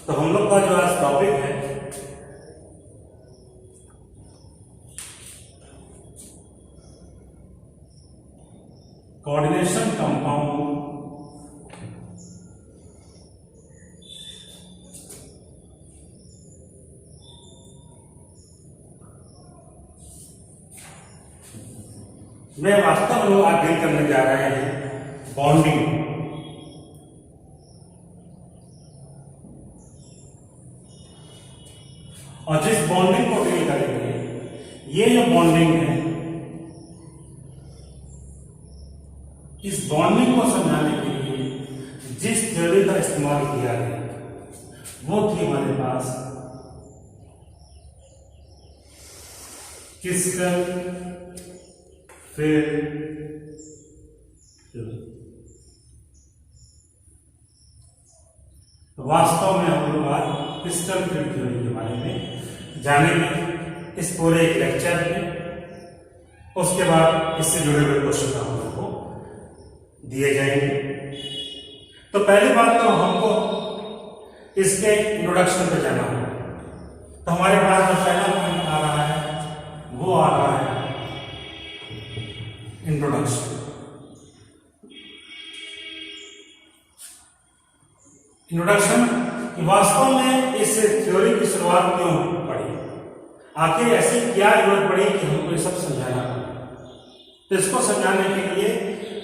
तो हम लोग का जो आज टॉपिक है कोऑर्डिनेशन कंपाउंड में वास्तव में आज डील करने जा रहे हैं बॉन्डिंग। और जिस बॉन्डिंग को डील करेंगे, ये जो बॉन्डिंग है, इस बॉन्डिंग को समझाने के लिए जिस थ्योरी का इस्तेमाल किया है वो थी हमारे पास किस्कल फिल्ड थ्योरी। तो वास्तव में हम लोग आज क्रिस्टल फील्ड थ्योरी के बारे में जानेंगे इस पूरे एक लेक्चर में। उसके बाद इससे जुड़े हुए क्वेश्चन हम लोग को दिए जाएंगे। तो पहली बात तो हमको इसके इंट्रोडक्शन पे जाना होगा। तो हमारे पास जो पहला पॉइंट आ रहा है वो आ रहा है इंट्रोडक्शन। इंट्रोडक्शन कि वास्तव में इस थ्योरी की शुरुआत क्यों पड़ी, आखिर ऐसी क्या जरूरत पड़ी कि हमको ये सब समझाना पड़ा। तो इसको समझाने के लिए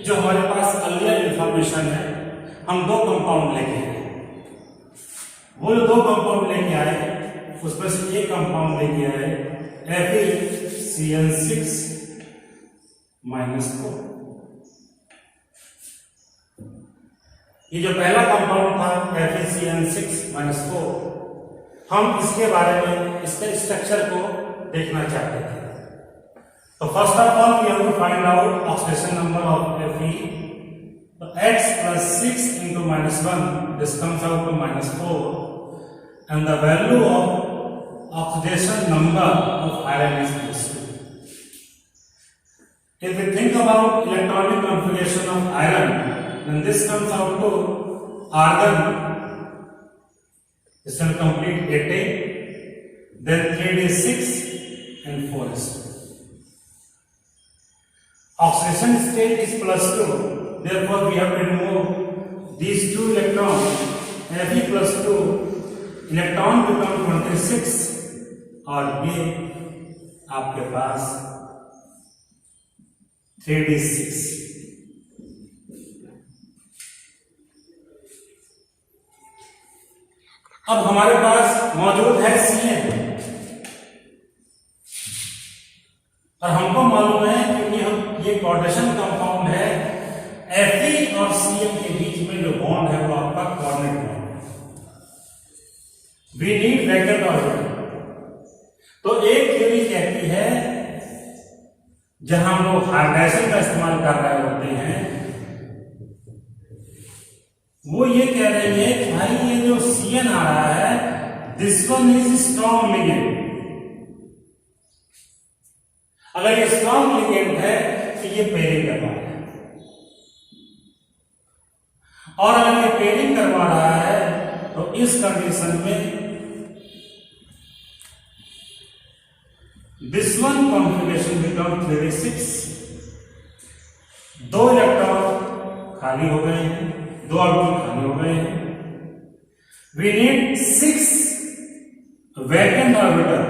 जो हमारे पास अर्लियर इंफॉर्मेशन है, हम दो कंपाउंड लेके आए। वो जो दो कंपाउंड लेके आए उसमें से एक कंपाउंड लेके आए FeCN6 -4। ये जो पहला कंपाउंड था FeCN6 -4, हम इसके बारे में इसके स्ट्रक्चर को देखना चाहते थे। तो first of all we have to find out oxidation number of Fe। तो X + 6 × -1 this comes out to -4 and the value of oxidation number of iron is +2. If we think about electronic configuration of iron, then this comes out to argon. This will complete 8A, then 3D6 and 4S2. Oxidation state is +2, therefore we have to remove these two electrons. Fe +2 electron become 26 और ये आपके पास 3D6। अब हमारे पास मौजूद है Cn, और हमको मालूम है क्योंकि हम ये कोऑर्डिनेशन कंपाउंड है, Fe और Cn के बीच में जो बॉन्ड है वो आपका कोऑर्डिनेट बॉन्ड है। We need vacant orbital. तो एक थ्योरी कहती है, जहां हम लोग हाइड्राइजेशन का इस्तेमाल कर रहे होते हैं, वो ये कह रही है कि भाई ये जो Cn आ रहा है, this one is strong ligand. अगर ये स्ट्रॉन्ग लिगेंड है तो ये पेयरिंग करवा रहा है, और अगर ये पेयरिंग करवा रहा है तो इस कंडीशन में this one configuration become 3D6। दो इलेक्ट्रॉन खाली हो गए हैं, दो ऑर्बिटल खाली हो गए हैं। We need 6 vacant orbital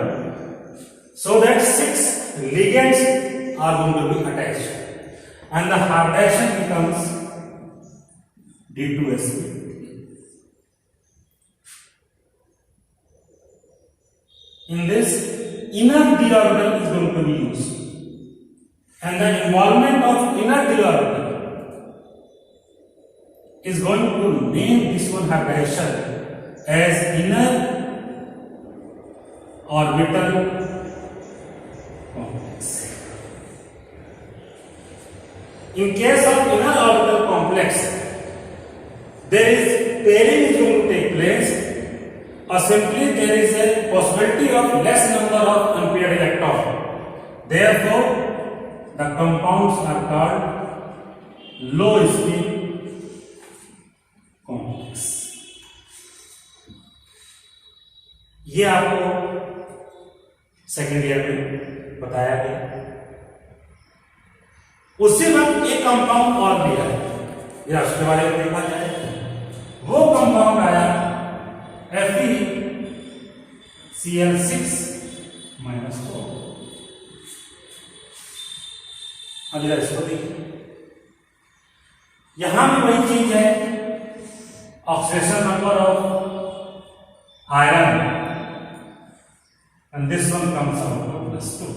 so that 6 ligands are going to be attached, and the hybridization becomes D2sp. In this, inner d orbital is going to be used, and the involvement of inner d orbital is going to name this one hybridization as inner orbital complex. In case of inner orbital complex, there is pairing is going to take place, or simply there is a possibility of less number of unpaired electrons. Therefore, the compounds are called low spin complex. ये आपको second year में बताया गया। उससे बाद एक compound और भी है, या उसके बारे में देखा जाए। वो कंपाउंड आया FeCl6-4। अब जरा इसको देखिए, यहां भी वही चीज है, oxidation number of iron, and this one comes out to +2.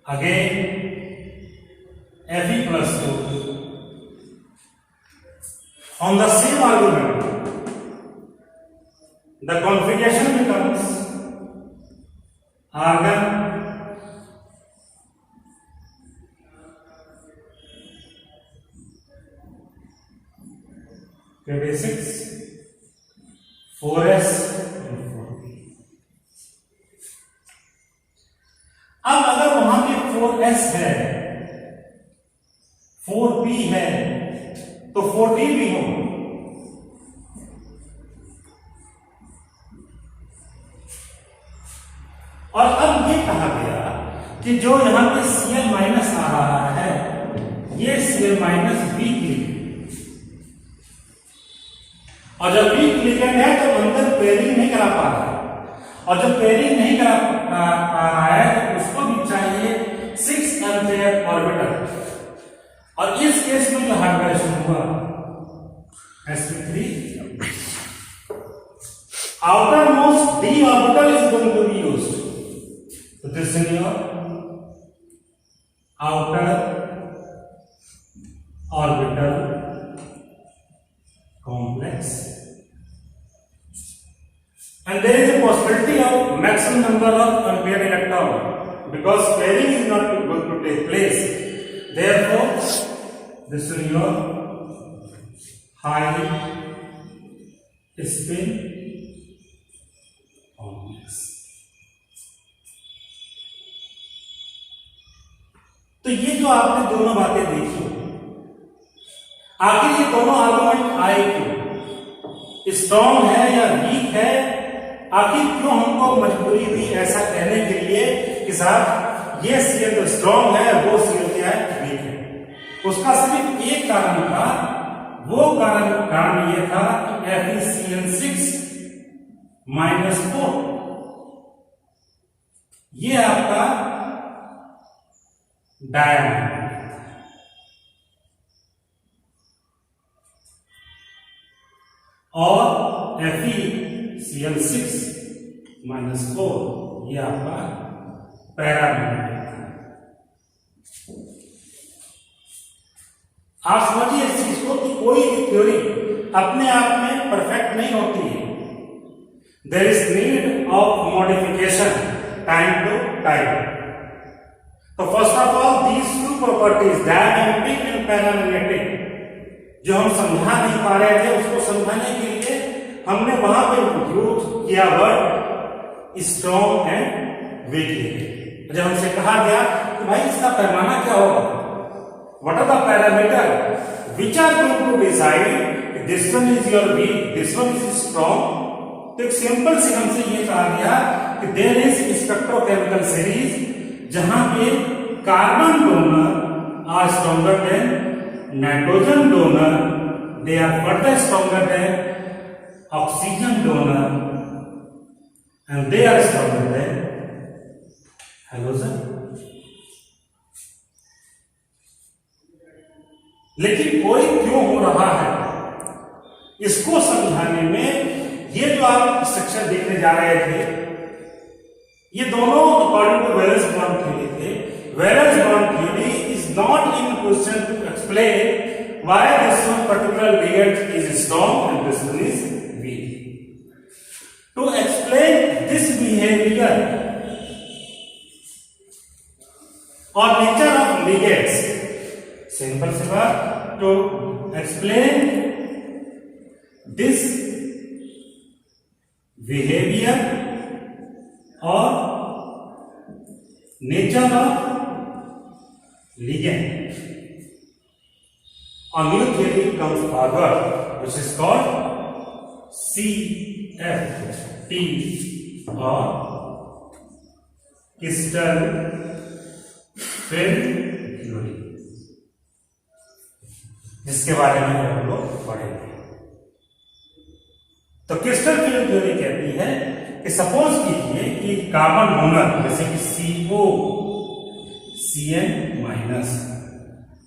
Again Fe+2 on the same argument, the configuration becomes argon 26, 4s and 4p। अब अगर वहां पे 4s है, 4p है, तो 4d भी होगा। और अब ये कहा गया कि जो यहां पे Cl- आ रहा है, ये Cl- वीक लिगेंड, और जब वीक लिगेंड है तो अंदर पेयरिंग नहीं करा पा रहा है, और जब पेयरिंग नहीं करा पा रहा है तो उसको भी चाहिए 6 एम्पीयर ऑर्बिटल। और इस केस में जो हाइब्रिडेशन हुआ sp3, outermost d orbital is going to be used, so this is your outer orbital complex, and there is a possibility of maximum number of unpaired electron because pairing is not going to take place. Therefore, this is your high spin complex. तो ये जो आपने दोनों बातें देखी, आखिर ये दोनों आर्गुमेंट आए क्यों? स्ट्रॉन्ग है या वीक है? आखिर क्यों हमको मजबूरी हुई ऐसा कहने के लिए कि साहब ये Cl तो स्ट्रॉन्ग है, वो Cl क्या है, वीक है? उसका सिर्फ एक कारण था, वो कारण ये था कि FeCl6-4 ये आपका डायमंड, और FeCl6-4 ये आपका पैरामीटर है। आप समझिए इस चीज को कि कोई भी थ्योरी अपने आप में परफेक्ट नहीं होती है। There is need of modification time to time. तो first of all these two properties, diamagnetic and paramagnetic, जो हम समझा नहीं पा रहे थे उसको समझाने के लिए हमने वहां पे यूज किया word strong and week ligand. जब हमसे कहा गया कि भाई इसका पैमाना क्या होगा, what are the parameter which are going to decide this one is your weak, this one is strong, तो एक सिंपल से हमसे ये कहा गया कि देयर इज स्पेक्ट्रोकेमिकल सीरीज जहां पे carbon donor are stronger than nitrogen donor, they are further stronger than oxygen donor, and they are stronger than halogen. लेकिन कोई क्यों हो रहा है, इसको समझाने में ये जो आप स्ट्रक्चर देखने जा रहे थे, ये दोनों according to valence bond theory थे। Valence bond theory is not in question to explain why this one particular ligand is strong and this one is weak. To explain this behavior or nature of ligands, simple सी बात, to explain this behavior or nature of ligand, a new theory comes forward which is called CFT और crystal film theory, जिसके बारे में हम लोग पढ़ेंगे। तो crystal film theory कहती है कि सपोज कीजिए कि कार्बन डोनर जैसे कि CO CN minus,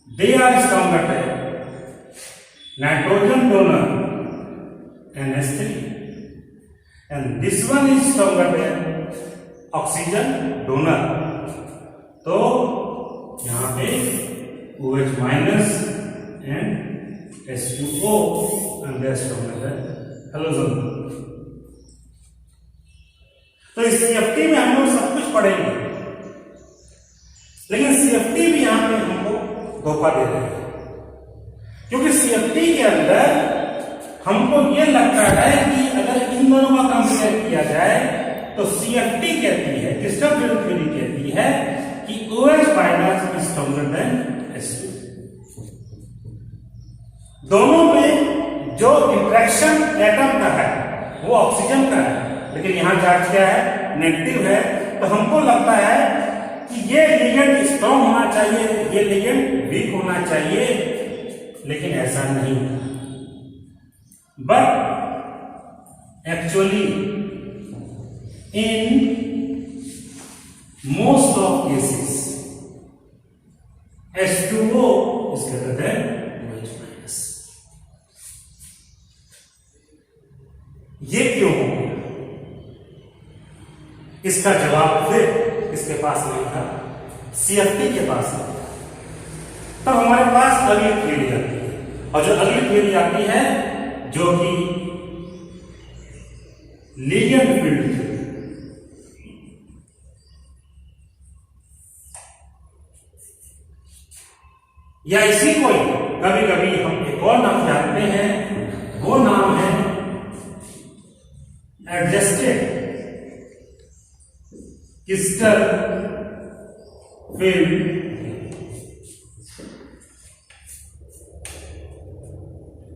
they are stronger than nitrogen donor NH3 and this one is stronger than oxygen donor. तो यहां पे OH minus and H2O and they are stronger than halogen. तो इस CFT में हम लोग सब कुछ पढ़ेंगे, लेकिन CFT भी यहां पे हमको धोखा दे रहे हैं, क्योंकि CFT के अंदर हमको ये लगता है कि अगर इन दोनों का कंपेयर किया जाए तो CFT कहती है, क्रिस्टल फिल्म थ्योरी कहती है कि OH minus is stronger than H2। दोनों में जो इंट्रैक्शन एटम का है वो ऑक्सीजन का है, लेकिन यहां चार्ज क्या है, नेगेटिव है। तो हमको लगता है कि ये लिगेंड स्ट्रॉन्ग होना चाहिए, ये लिगेंड वीक होना चाहिए, लेकिन ऐसा नहीं। But actually in most of cases H2O is greater than OH minus। ये क्यों हो गया? इसका जवाब फिर किसके पास नहीं था, CFT के पास नहीं था। तब हमारे पास अगली थ्योरी आती है, और जो अगली थ्योरी आती है जो कि लिगेंड फील्ड थ्योरी, या इसी को कभी कभी हम एक और नाम जानते हैं, वो नाम है एडजस्टेड क्रिस्टल फिल्म।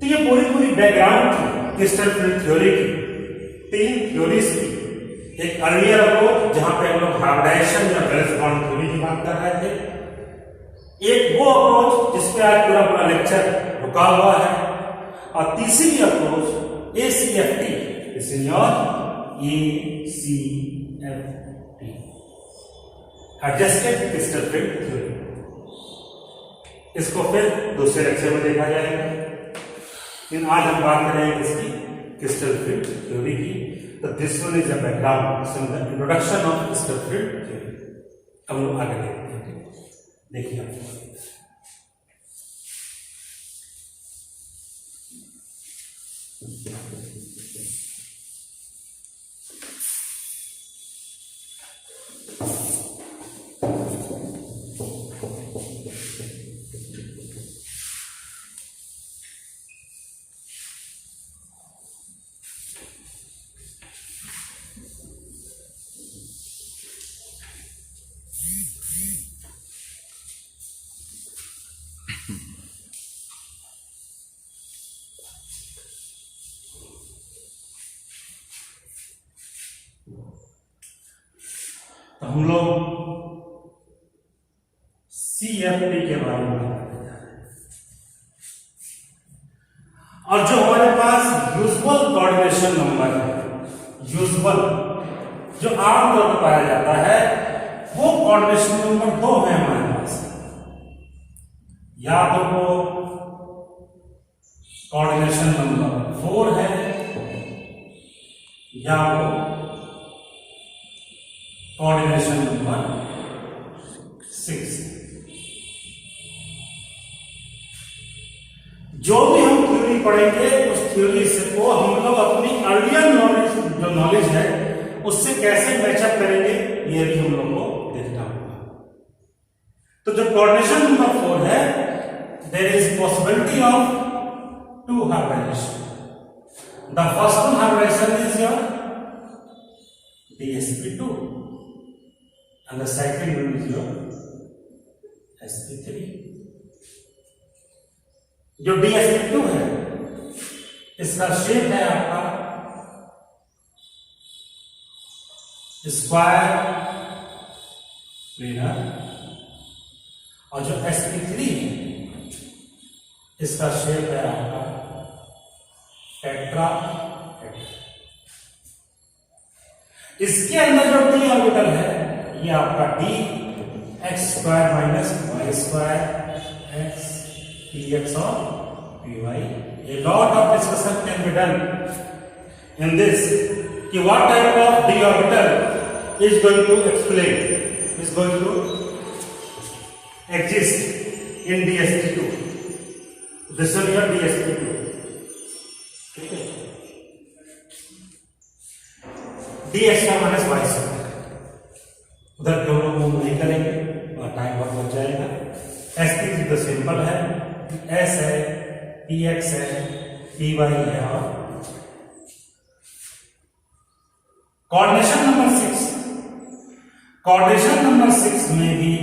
तो ये पूरी बैकग्राउंड थी क्रिस्टल फिल्म थ्योरी की, 3 थ्योरीज थी। एक अर्लियर अप्रोच जहां पे हम लोग हाइब्रिडाइजेशन या वैलेंस बॉन्ड थ्योरी की बात कर रहे थे, एक वो अप्रोच जिसपे आज पूरा लेक्चर रुका हुआ है, और तीसरी अप्रोच ACFT, इस your ACFT, adjusted crystal film theory. इसको फिर दूसरे लेक्चर में देखा जाएगा, लेकिन आज हम बात करेंगे इसकी क्रिस्टल फिल्म थ्योरी की। तो this one is a background, introduction of crystal film theory. हम लोग आगे देखते हैं, देखिए आप। तो हम लोग CFT के बारे में बात करते जा रहे हैं, और जो हमारे पास यूजुअल कोऑर्डिनेशन नंबर है, यूजुअल जो आमतौर पर पाया जाता है, वो कोऑर्डिनेशन नंबर 2 है हमारे पास। या तो वो कोऑर्डिनेशन नंबर 4 है, या वो कोऑर्डिनेशन नंबर 6। जो भी हम थ्योरी पढ़ेंगे उस थ्योरी से को हम लोग अपनी अर्लियर नॉलेज, जो नॉलेज है, उससे कैसे मैचअप करेंगे, ये भी हम लोग को देखना होगा। तो जो कोऑर्डिनेशन नंबर 4 है, there is possibility of 2 hybridization. The first one hybridization is your DsP2 and the second one is your sp3। जो DsP2 है, इसका शेप है आपका स्क्वायर प्लेनर, और जो sp3 है इसका शेप है आपका टेट्राहेड्रल। इसके अंदर जो डी ऑर्बिटल है ये आपका d x square minus Y square x p x और p y. A lot of discussion can be done in this कि what type of d orbital is going to explain is going to exist in dsp2। This is your dsp2, ठीक है। D x का minus Y square, उधर हम लोग move नहीं करेंगे और टाइम बहुत बच जाएगा। sp3 तो सिंपल है, s है, px है, py है और कोऑर्डिनेशन नंबर 6। कोऑर्डिनेशन नंबर 6 में भी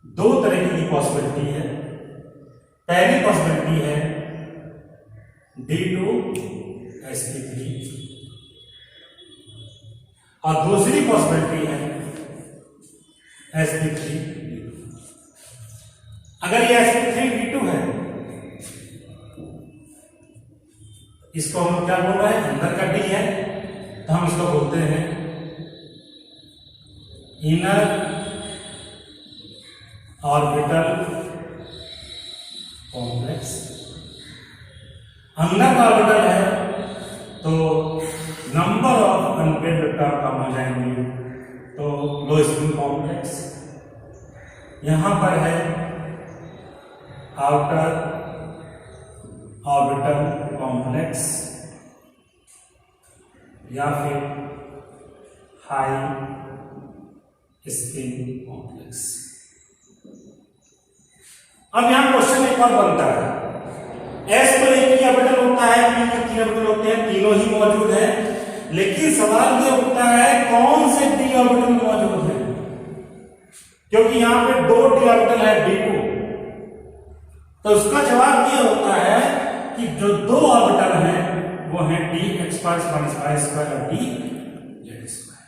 दो तरह की पॉसिबिलिटी है। पहली पॉसिबिलिटी है d2 sp3 और दूसरी पॉसिबिलिटी है sp3 d2। अगर ये sp3 d2 है, इसको हम क्या बोल रहे हैं, अंदर का d है, तो हम इसको बोलते हैं इनर ऑर्बिटल कॉम्प्लेक्स। अंदर का ऑर्बिटल है तो नंबर ऑफ अनपेड टर्म कम हो जाएंगे, तो लो स्पिन कॉम्प्लेक्स। यहां पर है आउटर ऑर्बिटल कॉम्प्लेक्स या फिर हाई स्पिन कॉम्प्लेक्स। अब यहां क्वेश्चन एक और बनता है, एस पर एक ही ऑर्बिटल होता है, पी के 3 ऑर्बिटल होते हैं, तीनों ही मौजूद है, लेकिन सवाल ये उठता है कौन से डी ऑर्बिटल मौजूद है, क्योंकि यहां पे दो डी ऑर्बिटल है d2। तो उसका जवाब ये होता है कि जो दो ऑर्बिटल हैं वो है D x square minus Y square और डी जेड स्क्वायर।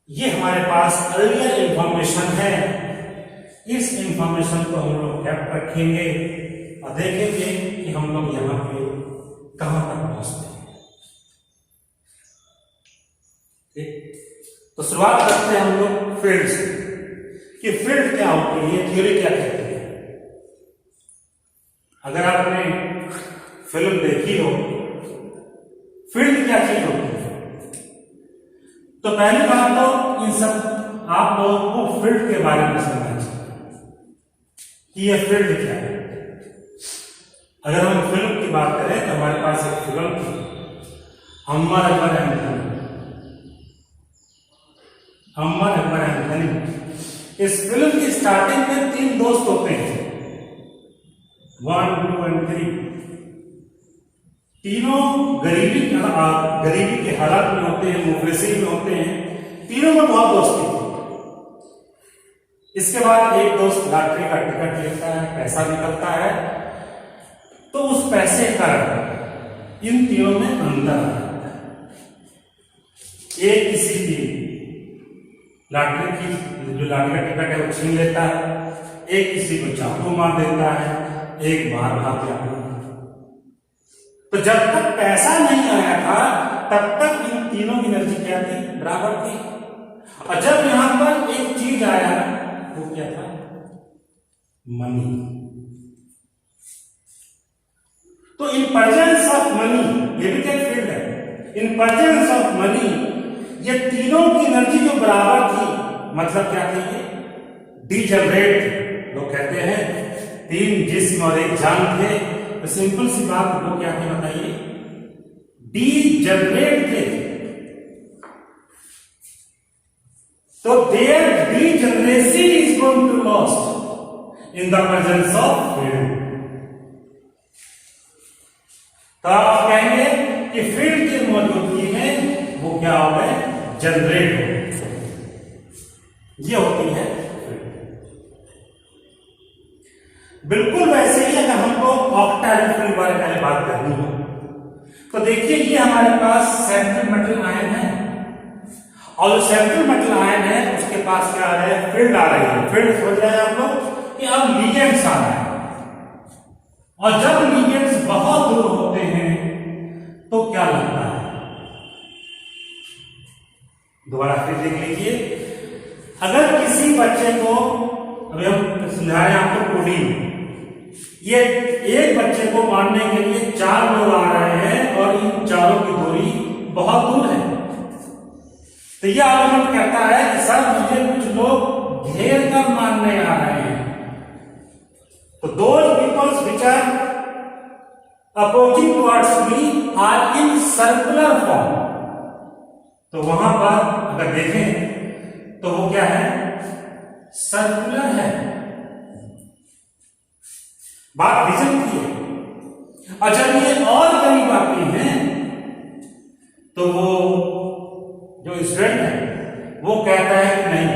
ये हमारे पास अर्लियर इंफॉर्मेशन है, इस इंफॉर्मेशन को हम लोग कैप्ट रखेंगे और देखेंगे कि हम लोग यहां पे कहां तक पहुंचते हैं। ठीक, तो शुरुआत करते हैं हम लोग फील्ड से कि फील्ड क्या होती है, थ्योरी क्या कहती है। अगर आपने फिल्म देखी हो, फील्ड क्या चीज होती है, तो पहली बात तो इन सब आप लोगों को फील्ड के बारे में समझना चाहिए कि यह फील्ड क्या है। अगर हम फिल्म की बात करें तो हमारे पास एक फिल्म थी, अमर अकबर एंथनी। इस फिल्म की स्टार्टिंग में 3 दोस्त होते हैं, 1, 2 और 3। तीनों गरीबी के हालात में होते हैं, मुफलिसी में होते हैं, तीनों में बहुत दोस्ती थी। इसके बाद एक दोस्त लॉटरी का टिकट लेता है, पैसा निकलता है, तो उस पैसे का इन तीनों में अंतर आता है। एक किसी की लॉटरी का टिकट है वो छीन लेता है, एक किसी को चाकू मार देता है, एक बाहर भाग जाता है। तो जब तक पैसा नहीं आया था तब तक इन तीनों की एनर्जी क्या थी, बराबर थी। और जब यहां पर एक चीज आया वो क्या था, मनी। तो इन प्रेजेंस ऑफ मनी, ये भी क्या फील्ड है, इन प्रेजेंस ऑफ मनी ये तीनों की एनर्जी जो बराबर थी, मतलब क्या थी, ये डीजनरेट लोग कहते हैं, 3 जिस्म और 1 जान थे। तो सिंपल सी बात वो क्या थे बताइए, डीजनरेट थे। तो there degeneracy is going to lost in the presence of field. तो आप कहेंगे कि फील्ड की मौजूदगी में वो क्या हो गए, जनरेट हो, ये होती है बिल्कुल वैसे ही। अगर हमको ऑक्टाहेड्रल फील्ड बारे में बात करनी हो तो देखिए ये हमारे पास सेंट्रल मेटल आयन है, और जो सेंट्रल मेटल आयन है उसके पास क्या आ रहा है, फील्ड आ रही है। फील्ड समझ रहे हैं आप लोग कि अब लिगेंड्स आ रहा है, और जब लिगेंड्स बहुत दूर होते हैं तो क्या लगता है, दोबारा फिर देख लीजिए। अगर किसी बच्चे को, अभी हम समझा रहे हैं आपको कोडिंग, ये एक बच्चे को मारने के लिए 4 लोग आ रहे हैं और इन चारों की दूरी बहुत दूर है, तो यह आर्गुमेंट कहता है कि सर मुझे कुछ लोग घेर कर मारने आ रहे हैं। तो those peoples which are opposing towards me are in circular form। तो वहां पर अगर देखें तो वो क्या है, सर्कुलर है। बात विजन की है। और जब ये और करीब आती हैं तो वो जो स्टूडेंट है वो कहता है कि नहीं,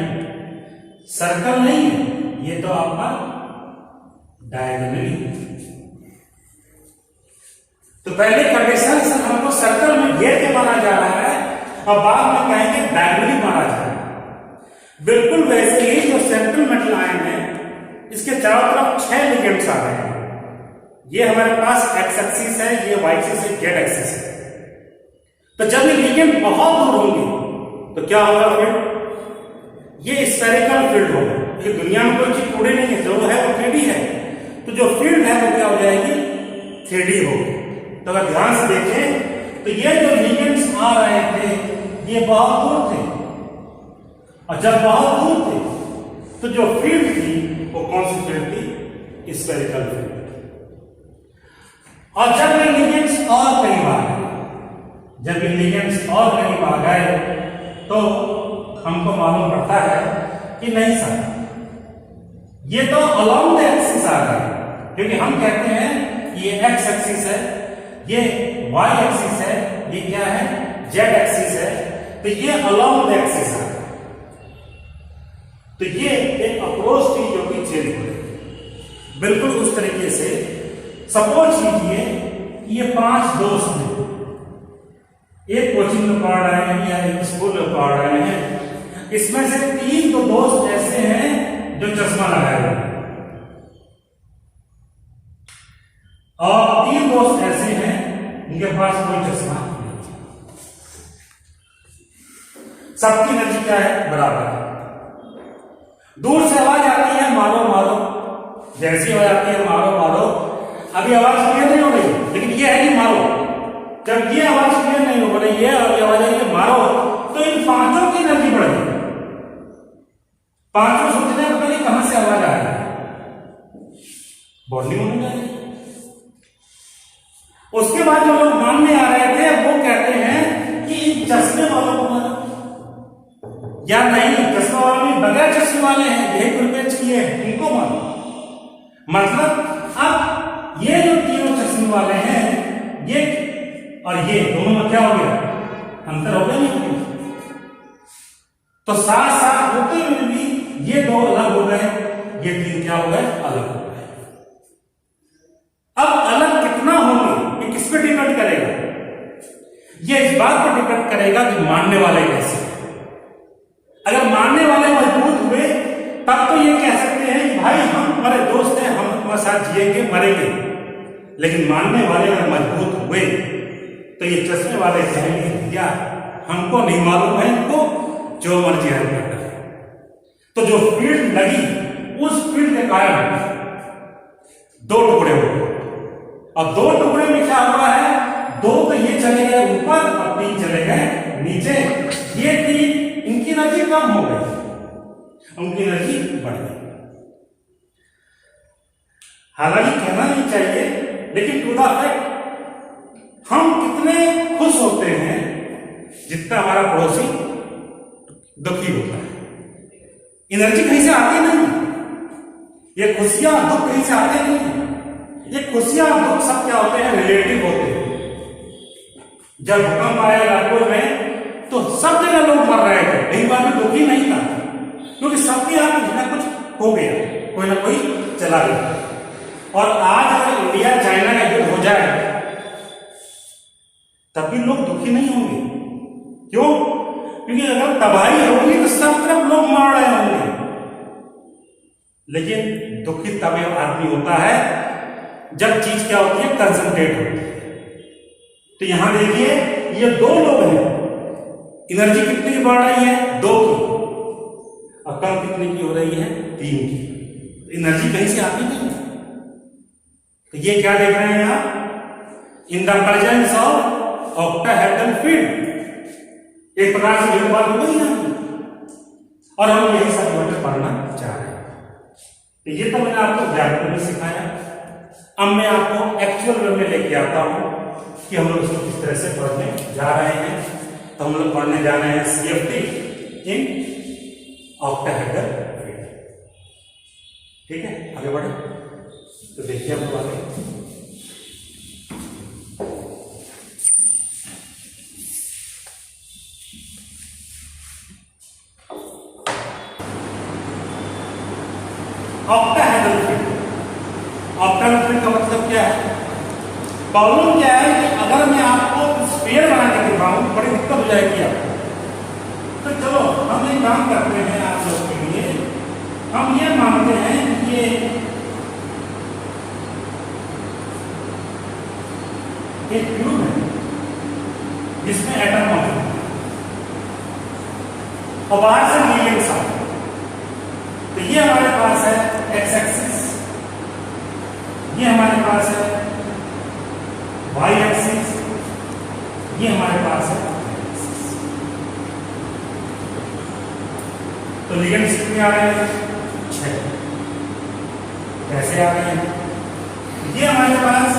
सर्कल नहीं है, ये तो आपका डायगोनली। तो पहले कंडीशन से हमको सर्कल में घेर के माना जा रहा है, और बाद में कहेंगे डायगोनली माना जा रहा है। बिल्कुल वैसे ही जो सेंट्रल मेटल आयन है, इसके चारों तरफ 6 लिगेंड्स आ रहे हैं। ये हमारे पास एक्स एक्सिस है, ये वाई एक्सिस है, जेड एक्सिस है। तो जब ये लिगेंड बहुत दूर होंगे तो क्या होगा, फिर ये स्फेरिकल फील्ड होगा, क्योंकि दुनिया में कोई चीज 2D नहीं है, जो है वो 3D है। तो जो फील्ड है वो क्या हो जाएगी, 3D होगी। तो अगर ध्यान से देखें तो ये जो लिगेंड्स आ रहे थे ये बहुत दूर थे, और जब बहुत दूर थे तो जो फील्ड थी वो कौन सी फील्ड थी, स्फेरिकल फील्ड। और जब ये लिगेंड्स और करीब आ गए, जब ये लिगेंड्स और करीब आ गए तो हमको मालूम पड़ता है कि नहीं सर, ये तो अलोंग द एक्सिस आ रहा है, क्योंकि हम कहते हैं ये एक्स एक्सिस है, ये वाई एक्सिस है, ये क्या है, जेड एक्सिस है। तो ये अलोंग द एक्सिस आ रहा है। तो ये एक अप्रोच थी जो कि चेंज हो रही, बिल्कुल उस तरीके से। सपोज कीजिए ये 5 दोस्त हैं, एक कोचिंग में पढ़ रहे हैं या एक स्कूल में पढ़ रहे हैं। इसमें से 3 तो दोस्त ऐसे हैं जो चश्मा लगाए हुए हैं, और 3 दोस्त ऐसे हैं जिनके पास कोई चश्मा नहीं। सबकी एनर्जी क्या है, बराबर है। दूर से आवाज आती है मारो मारो, जैसी आवाज आती है मारो मारो, अभी आवाज क्लियर नहीं हो रही, लेकिन ये है कि मारो। जब ये आवाज क्लियर नहीं हो रही है और ये आवाज आई कि मारो, तो इन 5 की एनर्जी बढ़ेगी। 5 सोचते हैं पता नहीं कहां से आवाज आ रही है, बॉडी होने जाएगी। उसके बाद जो लोग मानने आ रहे थे वो कहते हैं कि इन चश्मे वालों को मारो, या नहीं चश्मा वालों में बगैर चश्मे वाले हैं, यही प्रिपेयर किए हैं, इनको मारो। मतलब अब ये जो तीनों चश्मे वाले हैं, ये और ये दोनों में क्या हो गया, अंतर हो गया नहीं। तो साथ साथ होते हुए भी ये 2 अलग हो गए, ये 3 क्या हो गए, अलग हो गए। अब अलग कितना होंगे ये किस पे डिपेंड करेगा, ये इस बात पर डिपेंड करेगा कि मानने वाले कैसे। अगर मानने वाले मजबूत हुए तब तो ये कह सकते हैं कि भाई हम हमारे दोस्त हैं, हम तुम्हारे साथ जिएंगे मरेंगे। लेकिन मानने वाले अगर मजबूत हुए तो ये चश्मे वाले कहेंगे भैया हमको नहीं मालूम है, इनको जो मर्जी हम करना है। तो जो फील्ड लगी उस फील्ड के कारण 2 टुकड़े हो गए, अब 2 टुकड़े में क्या हुआ है, 2 तो ये चले गए ऊपर और 3 चले गए नीचे। ये 3 इनकी एनर्जी कम हो गई, उनकी एनर्जी बढ़ गई। हालांकि कहना नहीं चाहिए, लेकिन टू द फैक्ट हम कितने खुश होते हैं जितना हमारा पड़ोसी दुखी होता है। एनर्जी कहीं से आती नहीं, ये खुशियां दुख कहीं से आते नहीं। ये खुशियां दुख सब क्या होते हैं, रिलेटिव होते हैं। जब भूकंप आया रायपुर में तो सब जगह लोग मर रहे थे, एक बार में दुखी नहीं था, क्योंकि सबके यहाँ कुछ ना कुछ हो गया, कोई ना कोई चला गया। और आज अगर इंडिया चाइना का युद्ध हो जाए कभी लोग दुखी नहीं होंगे। क्यों? क्योंकि अगर तबाही होगी तो सब तरफ लोग मार रहे होंगे, लेकिन दुखी तब आदमी होता है जब चीज क्या होती है, कंसंट्रेट होती है। तो यहां देखिए ये दो लोग हैं, एनर्जी कितनी की बढ़ रही है, 2 की, और कम कितने की हो रही है, 3 की। एनर्जी कहीं से आती नहीं है। तो ये क्या देख रहे हैं आप, इन the presence of octahedral field, एक प्रकार से यही बात हो गई ना, और हम यही सब पढ़ना चाह रहे हैं। तो ये तो मैंने आपको व्याकरण में सिखाया। अब मैं आपको एक्चुअल वे में लेके आता हूं कि हम लोग इसको किस तरह से पढ़ने जा रहे हैं। तो हम लोग पढ़ने जा रहे हैं CFT इन ऑक्टाहेड्रल फील्ड। ठीक है, आगे बढ़े। तो देखिए हम लोग आगे, ऑक्टाहेड्रल फील्ड। ऑक्टाहेड्रल फील्ड का मतलब क्या है? प्रॉब्लम क्या है कि अगर मैं आपको स्फीयर बना के दिखाऊं तो बड़ी दिक्कत हो जाएगी आपको। तो चलो हम एक काम करते हैं आप लोगों के लिए, हम ये मानते हैं कि ये एक ट्यूब है जिसमें एटम मौजूद है और बाहर से लीजेंड्स आते हैं। तो ये हमारे पास है एक्स एक्सिस, ये हमारे पास है वाई एक्सिस, ये हमारे पास है एक्सिस। तो लीजेंड्स कितने आ रहे हैं, 6। कैसे आ रहे हैं? ये हमारे पास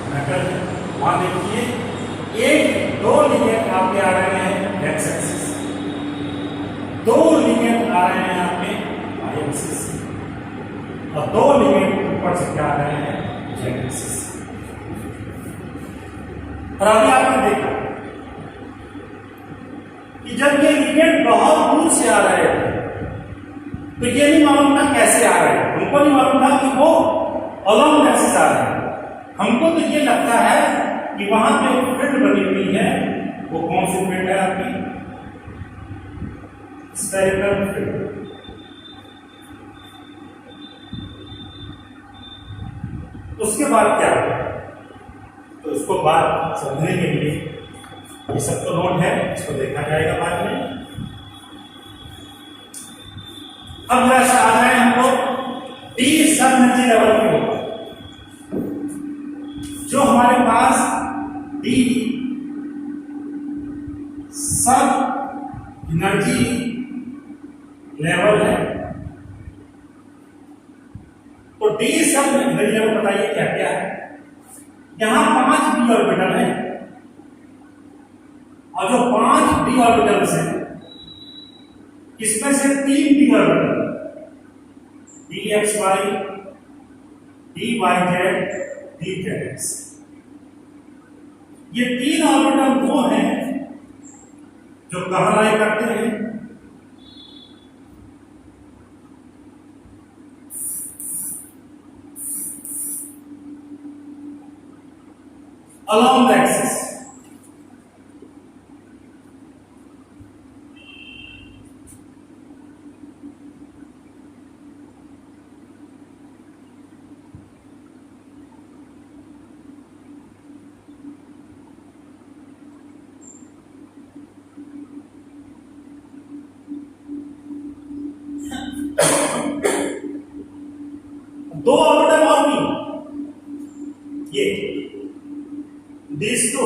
मेटल है, वहां देखिए 1-2 लिगेंड आपके आ रहे हैं एक्स एक्सिस, 2 लिगेंड आ रहे हैं आपके वाई एक्सिस, और 2 लिगेंड ऊपर से क्या आ रहे हैं, जेड एक्सिस। और अभी आपने देखा कि जब ये लिगेंड बहुत दूर से आ रहे थे तो ये नहीं मालूम था कैसे आ रहे हैं, हमको नहीं मालूम था कि वो अलोंग एक्सिस आ रहे हैं। हमको तो ये लगता है कि वहां पे एक फील्ड बनी हुई है, वो कौन सी फील्ड है आपकी, स्फेरिकल फील्ड। उसके बाद क्या होगा, तो उसको बात समझने के लिए ये सब तो नोट है, इसको देखा जाएगा बाद में। अब जैसे आ रहे हैं हमको डी सब एनर्जी लेवल पे होगा, जो हमारे पास डी सब एनर्जी लेवल है। तो डी सब एनर्जी लेवल बताइए क्या क्या है। यहां 5 डी ऑर्बिटल है, और जो 5 डी ऑर्बिटल्स हैं इसमें से 3 D orbital, D X Y, D Y Z, D Z X, ये 3 ऑर्बिटल वो हैं जो कहां लाई करते हैं, along the axis। दो ऑर्बिटल और भी, ये these 2,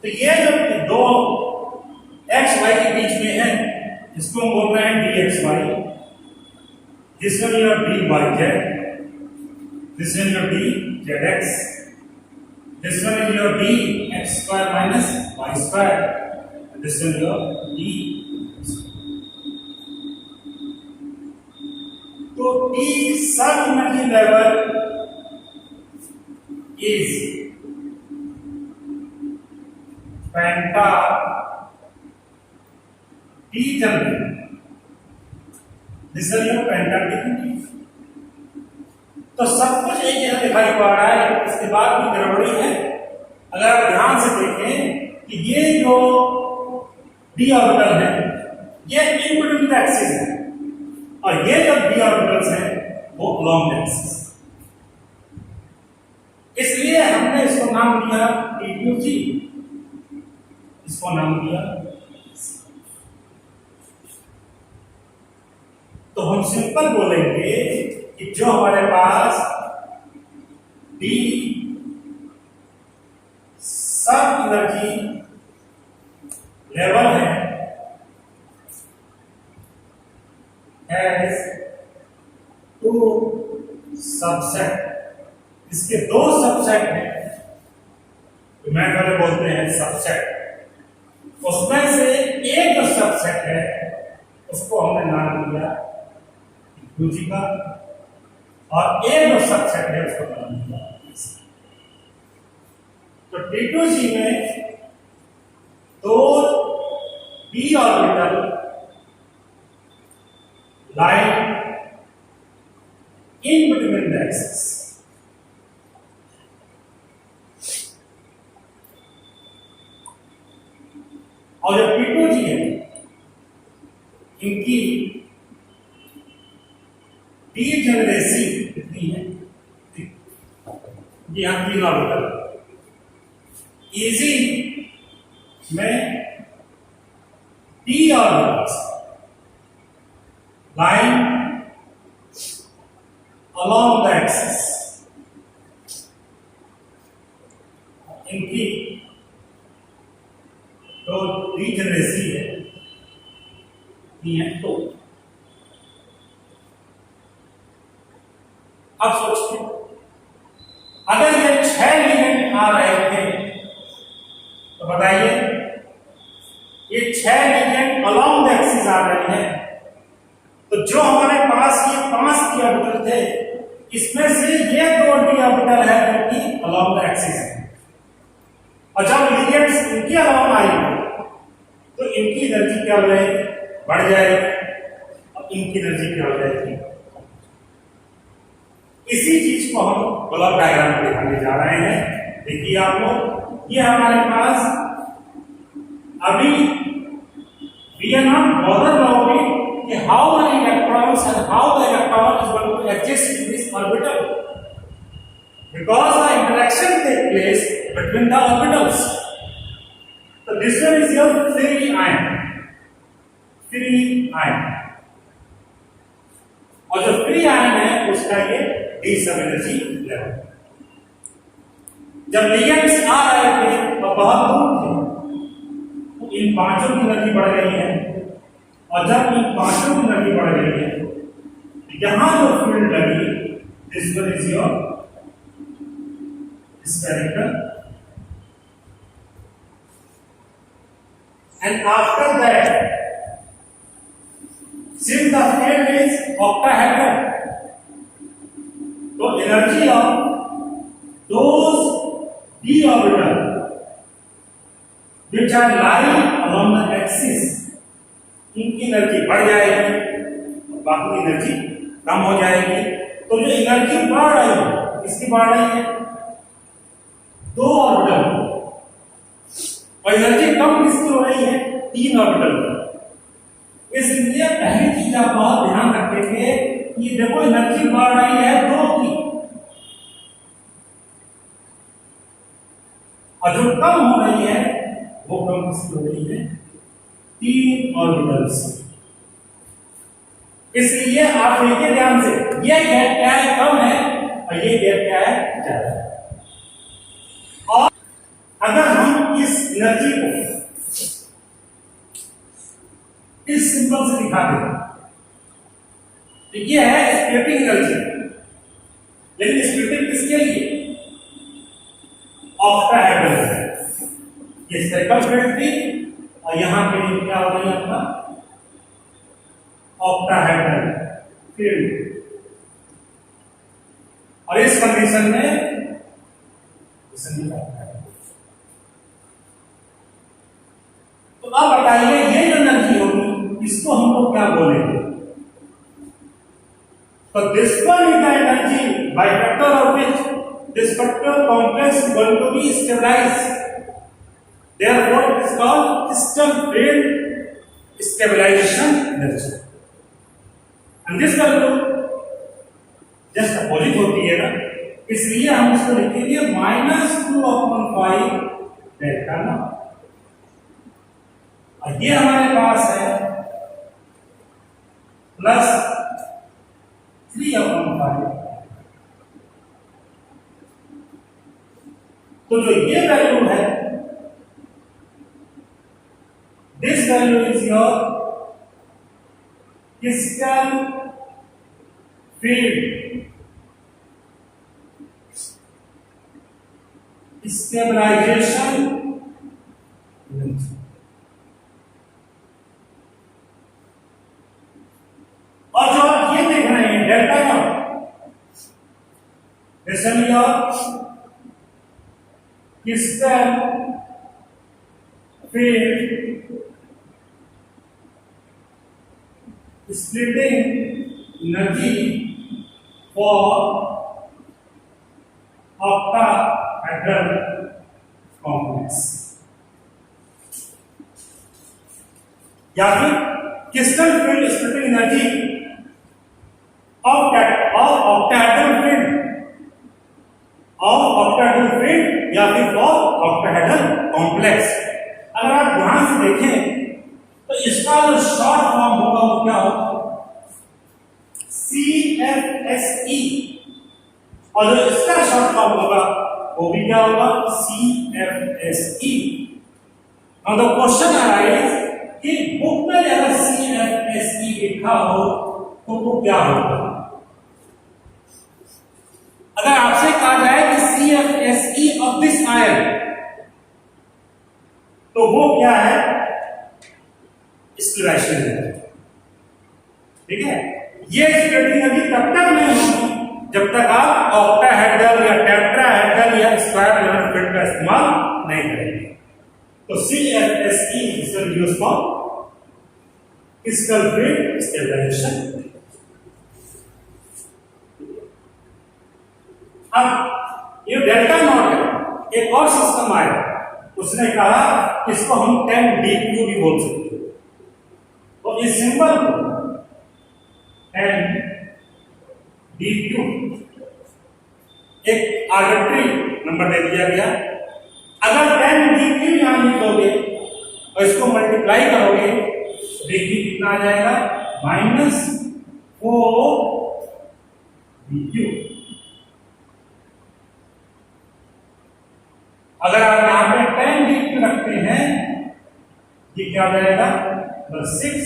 तो ये जो 2 एक्स वाई के बीच में है इसको हम बोल रहे हैं D X Y. This one your dy z, this one your dzx, this one is your dx square minus y square, and this one your d। तो the sun energy level is penta T generate, this is your penta T। तो सब कुछ एक जगह दिखाई पड़ रहा है, इसके बाद भी गड़बड़ी है। अगर आप ध्यान से देखें कि ये जो डी ऑर्बिटल है ये इन बिटवीन द एक्सिस है, और ये जो डी ऑर्बिटल्स है वो अलोंग द एक्सिस। इसलिए हमने इसको नाम दिया T2G, इसको नाम दिया। तो हम सिंपल बोलेंगे कि जो हमारे पास डी सब एनर्जी लेवल है टू सबसेट, इसके दो सबसेट हैं, तो मैं पहले बोलते हैं सबसेट। उसमें से एक जो सबसेट है उसको हमने नाम दिया T2G का, और एक जो सबसेट है उसको नाम दिया। तो T2G में दो d orbital line in between the axis, और जो T2G है इनकी डी जनरेसी कितनी है, यहां तीन ऑर्बिटल। इजी में D orbitals line along the axis, इनकी जो डी जनरेसी है तो अब सोचिए अगर ये 6 लिगेंड आ रहे थे तो बताइए ये 6 लिगेंड अलोंग द एक्सिस आ रहे हैं, तो जो हमारे पास ये 5 डी ऑर्बिटल थे इसमें से ये 2 डी ऑर्बिटल है जो कि अलोंग द एक्सिस है, और जब लिगेंड्स इनके अलोंग आएंगे तो इनकी एनर्जी क्या हो जाएगी, बढ़ जाएगी, और इनकी एनर्जी क्या हो जाएगी। इसी चीज को हम ब्लॉक डायग्राम में दिखाने जा रहे हैं। देखिए आप लोग, ये हमारे पास अभी we are not bothered about it कि how many electrons and how the electron is going to exist in this orbital, because the interaction take place between the orbitals. So this one is your free ion, और जो free ion है उसका ये D सब energy level. जब ligands आ रहे थे तो बहुत दूर थे, तो इन पांचों की एनर्जी बढ़ गई है, और जब इन पांचों की एनर्जी बढ़ गई है यहां जो फील्ड लगी, this one is your spherical, and after that since the field is octahedral, तो energy of those d orbital which are lying along the axis, इनकी एनर्जी बढ़ जाएगी और बाकी एनर्जी कम हो जाएगी। तो जो एनर्जी बढ़ रही है किसकी बढ़ रही है, 2 ऑर्बिटल, और एनर्जी कम किसकी हो रही है, 3 ऑर्बिटल। इसलिए पहली चीज आप बहुत ध्यान रखेंगे कि देखो एनर्जी बढ़ रही है 2 की, और जो कम हो रही है वो कम किसकी हो रही है, 3 ऑर्बिटल्स। इसलिए आप देखिए ध्यान से, ये गैप क्या है, कम है, और ये गैप क्या है, ज्यादा है। और अगर हम इस एनर्जी को इस सिंबल से दिखा दें तो ये है स्प्लिटिंग एनर्जी, लेकिन स्प्लिटिंग किसके लिए, ऑक्टाहेड्रल है। ये सर्कल फील्ड थी और यहां पे क्या हो गई आपका ऑक्टाहेड्रल फील्ड, और इस कंडीशन में इसे निकालना है। तो अब बताइए ये जो एनर्जी होगी इसको हम लोग क्या बोलेंगे? तो this one is the energy by factor of which this particular complex is going to be stabilized. Therefore, it is called crystal field stabilization energy. And this value just opposite होती है ना, इसलिए हम इसको लिखेंगे -2/5 डेल्टा नॉट। और ये हमारे पास है +3/5। तो जो ये वैल्यू है, this value is your crystal field stabilization. और जो आप ये देख रहे हैं delta naught, crystal field splitting energy for octahedral complex, या फिर crystal field splitting energy of octahedral field या फिर octahedral कॉम्प्लेक्स। अगर आप ध्यान से देखें तो इसका जो शॉर्ट फॉर्म होगा वो क्या होगा? CFSE। और जो इसका शॉर्ट फॉर्म होगा वो भी क्या होगा? CFSE। और द क्वेश्चन अराइज कि बुक में अगर CFSE लिखा हो तो वो क्या होगा? अगर आपसे कहा जाए कि CFSE ऑफ दिस आयन, तो वो क्या है? स्प्लिटेशन है। ठीक है, ये स्प्लिटिंग अभी तब तक नहीं होगी जब तक आप ऑक्टाहेड्रल या टेट्राहेड्रल या स्क्वायर लेवल फील्ड का इस्तेमाल नहीं करेंगे। तो CFSE is used for crystal field stabilization. अब ये डेल्टा नॉट है, एक और सिस्टम आया, उसने कहा इसको हम 10dq भी बोल सकते हैं। तो इस सिंबल को dq एक आर्बिट्री नंबर दे दिया गया। अगर 10dq यहां लिखोगे और इसको मल्टीप्लाई करोगे तो dq कितना आ जाएगा? -4dq। अगर आप यहां पे 10dq रखते हैं, ये क्या हो जाएगा? +6।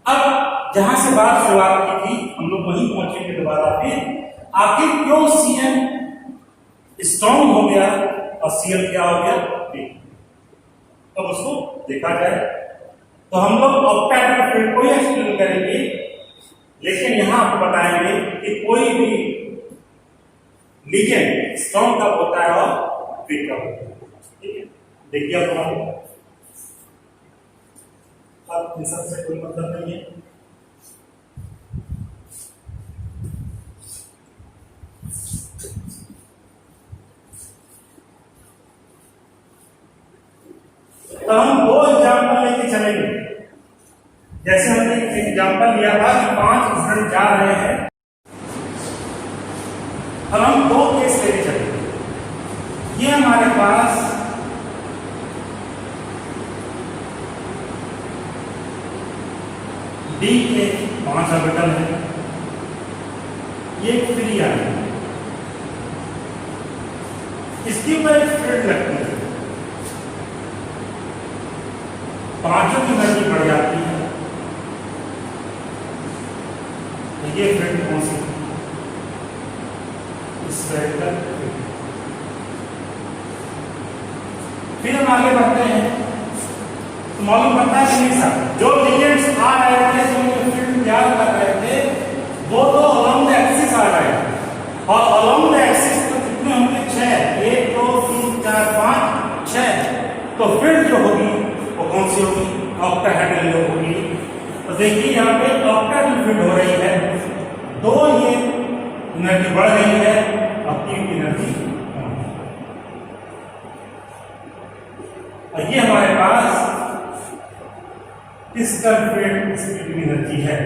अब जहां से बात शुरुआत की थी हम लोग वहीं पहुंचेंगे दोबारा। फिर आखिर क्यों CN स्ट्रॉन्ग हो गया और Cl क्या हो गया? वीक। तो उसको देखा जाए तो हम लोग ऑक्टाहेड्रल फील्ड को ही एक्सप्लेन करेंगे, लेकिन यहां आपको बताएंगे कि कोई भी लिगेंड स्ट्रॉन्ग कब होता है और वीक कब होता है। ठीक है, देखिए अब इन सबसे कोई मतलब नहीं है। तो हम 2 एग्जाम्पल लेके चलेंगे। जैसे हमने एक एग्जाम्पल लिया था कि 5 स्टूडेंट जा रहे हैं, अब हम 2 केस लेके चलेंगे। ये हमारे पास D के 5 ऑर्बिटल है, ये फ्री आयन है, इसके ऊपर एक फील्ड लगती है, पांचों की एनर्जी बढ़ जाती है। तो ये फील्ड कौन सी? Spherical field. फिर हम आगे बढ़ते हैं तो मालूम पड़ता है कि नहीं साहब, जो लिगेंड्स आ रहे थे, जो फील्ड तैयार कर रहे थे, वो तो अलोंग द एक्सिस आ रहे हैं, और अलोंग द एक्सिस तो कितने होंगे? 6, 1 2 3 4 5 6। तो फील्ड जो होगी वो कौन सी होगी? ऑक्टाहेड्रल जो होगी। तो देखिए यहाँ पे ऑक्टाहेड्रल फील्ड हो रही है, तो ये एनर्जी बढ़ रही है और 3 एनर्जी, और ये हमारे पास क्रिस्टल फील्ड स्प्लिटिंग एनर्जी है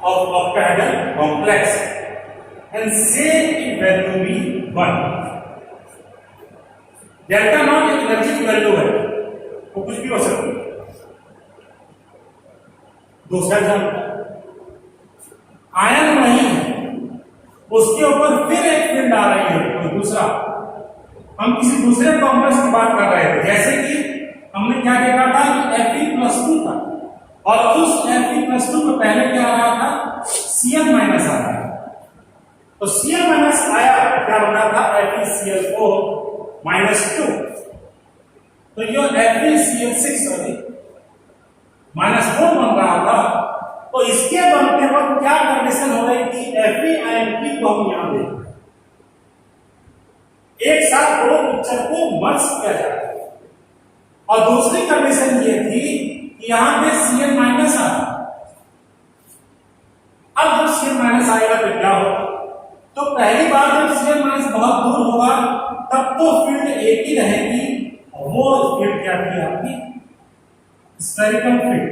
of octahedral complex and say its value be 1। Delta not एक एनर्जी की वैल्यू है, वो कुछ भी हो सकती है। दूसरा एग्जाम्पल, आयन नहीं है, उसके ऊपर फिर एक फील्ड आ रही है, और दूसरा, हम किसी दूसरे कॉम्प्लेक्स की बात कर रहे थे, जैसे कि हमने क्या देखा था कि Fe+2 था, और उस Fe+2 में पहले क्या आ रहा था? Cl- आ रहा है। तो Cl- आया, क्या बना था? FeCl4 -2। तो ये FeCl6 -4 बन रहा था। तो इसके बनते वक्त क्या कंडीशन हो रही थी? Fe को हम यहां देखें, एक साथ दो पिक्चर को मर्ज किया जाता है, और दूसरी कंडीशन ये थी कि यहां पे Cl- आ रहा। अब जब Cl- आएगा तो क्या होगा? तो पहली बार जब Cl- बहुत दूर होगा तब तो फील्ड एक ही रहेगी, और वो फील्ड क्या थी आपकी? Spherical field.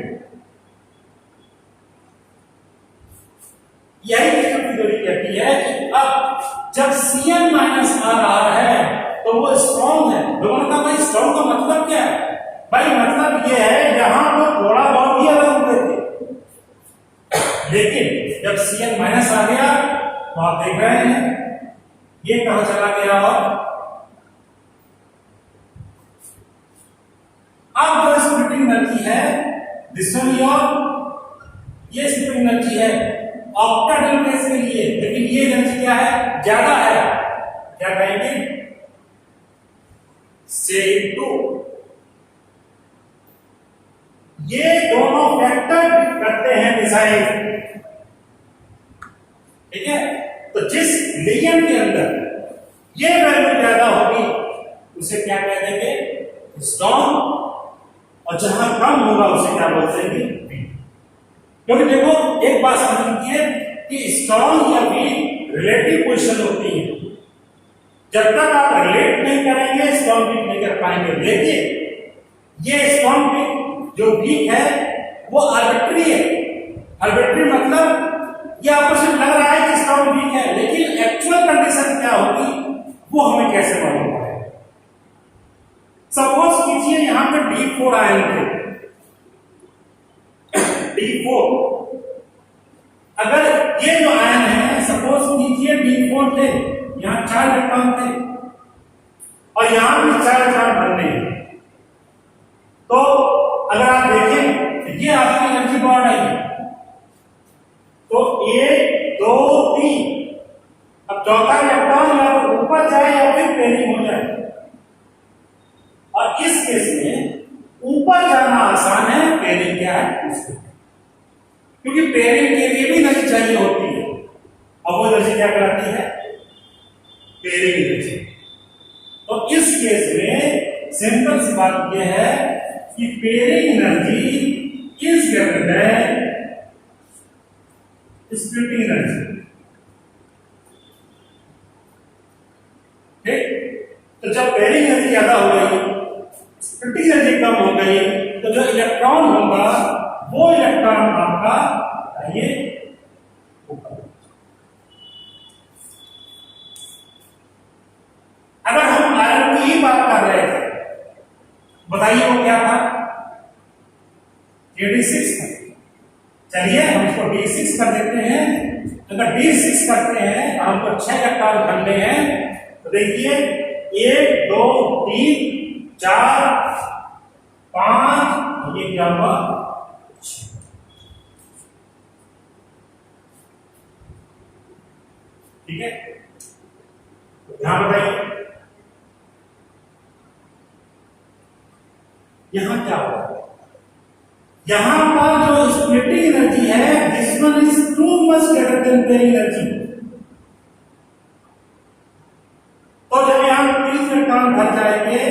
यही थ्योरी कहती है कि अब जब Cl- आ रहा है तो वो स्ट्रॉन्ग है। लोगों ने कहा भाई स्ट्रॉन्ग का मतलब क्या है? भाई मतलब ये है यहां तो थोड़ा बहुत ही अलग हुए थे, लेकिन जब Cl- आ गया तो आप देख रहे हैं ये कहां चला गया, और अब जो स्प्लिटिंग एनर्जी है दिस वन योर, ये स्प्लिटिंग एनर्जी है ऑक्टाहेड्रल केस के लिए, लेकिन ये एनर्जी क्या है? ज्यादा है। क्या कहेंगे? से 2। ये दोनों फैक्टर करते हैं डिसाइड, ठीक है? तो जिस लिगेंड के अंदर ये वैल्यू ज्यादा होगी उसे क्या कह देंगे? स्ट्रॉन्ग, और जहां कम होगा उसे क्या बोलते हैं? वीक। क्योंकि देखो एक बात समझ लीजिए कि स्ट्रॉन्ग या वीक रिलेटिव पोजीशन होती है, जब तक आप रिलेट नहीं करेंगे स्ट्रॉन्ग वीक नहीं कर पाएंगे। देखिए ये स्ट्रॉन्ग वीक जो वीक है वो आर्बिट्री है। आर्बिट्री मतलब ये आपको सिर्फ लग रहा है कि स्ट्रॉन्ग वीक है, लेकिन एक्चुअल कंडीशन क्या होगी वो हमें कैसे मालूम पड़ेगा? सपोज कीजिए यहां पे D4 आयन थे, D4, अगर ये जो आयन है सपोज कीजिए D4 थे, यहां 4 इलेक्ट्रॉन थे और यहां भी 4 इलेक्ट्रॉन बनने हैं, तो अगर आप देखें ये आपकी एनर्जी बढ़ रही है, तो 1 2 3, अब चौथा इलेक्ट्रॉन या तो ऊपर जाए या फिर पेयरिंग हो जाए, और इस केस में ऊपर जाना आसान है, पेयरिंग क्या है मुश्किल, क्योंकि पेयरिंग के लिए भी एनर्जी चाहिए होती है, अब वो एनर्जी क्या कहलाती है? Pairing energy. तो इस केस में सिंपल सी बात यह है कि pairing energy is greater then splitting energy. ठीक, तो जब पेयरिंग एनर्जी ज्यादा हो गई, स्प्लिटिंग एनर्जी कम हो गई, तो जो इलेक्ट्रॉन होगा वो इलेक्ट्रॉन आपका ये ऊपर। अगर हम आयरन की ही बात कर रहे थे, बताइए वो क्या था? D6 था। चलिए हम इसको D6 कर देते हैं। अगर D6 करते हैं तो हमको 6 इलेक्ट्रॉन बनने हैं, तो देखिए 1 2 3 4 5, ये क्या हुआ? 6। ठीक है, ध्यान बताइए क्या होगा? यहां पर जो स्प्लिटिंग एनर्जी है, this one is too much greater than pairing energy. तो जब यहां 30 इलेक्ट्रॉन भर जाएंगे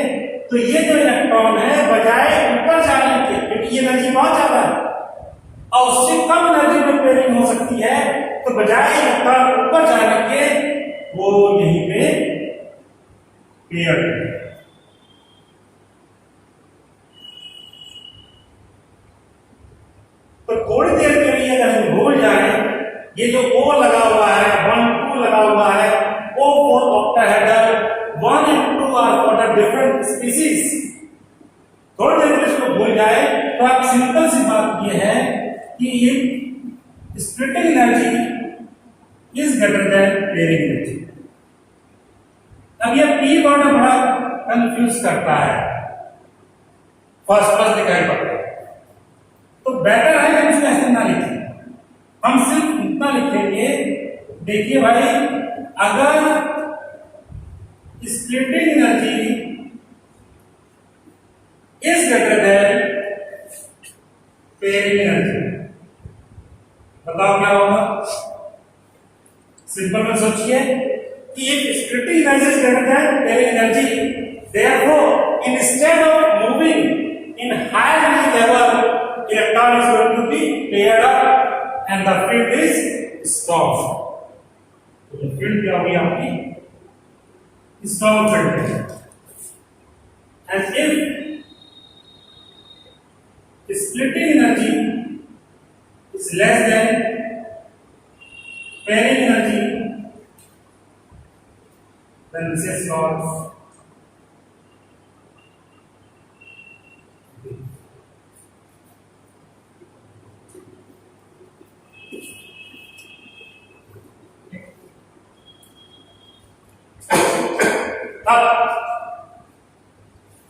तो ये जो इलेक्ट्रॉन है बजाय ऊपर जाने के, क्योंकि ये एनर्जी बहुत ज्यादा है और उससे कम एनर्जी में पेयरिंग हो सकती है, तो बजाय इलेक्ट्रॉन ऊपर जाने के वो यहीं पे पेयर। तो थोड़ी देर के लिए अगर हम भूल जाए, ये जो O लगा हुआ है, 1 2 लगा हुआ है, O for octahedral, 1 and 2 are for the different species। थोड़ी देर के लिए इसको भूल जाए तो आप सिंपल सी बात ये है कि ये splitting energy is greater then pairing energy. अब ये P वर्ड बड़ा कंफ्यूज करता है, फर्स्ट दिखाई पड़ता है, तो बेटर है कि इसमें ऐसे ना लिखें, हम सिर्फ इतना लिखेंगे। देखिए भाई, अगर splitting energy is greater then pairing energy, बताओ क्या होगा? सिंपल में सोचिए कि if splitting energy is greater than pairing energy, therefore instead of moving in higher energy level, electron is going to be paired up and the field is strong। तो ये field क्या होगी आपकी? strong field है। and if splitting energy is less than pairing energy, then this is called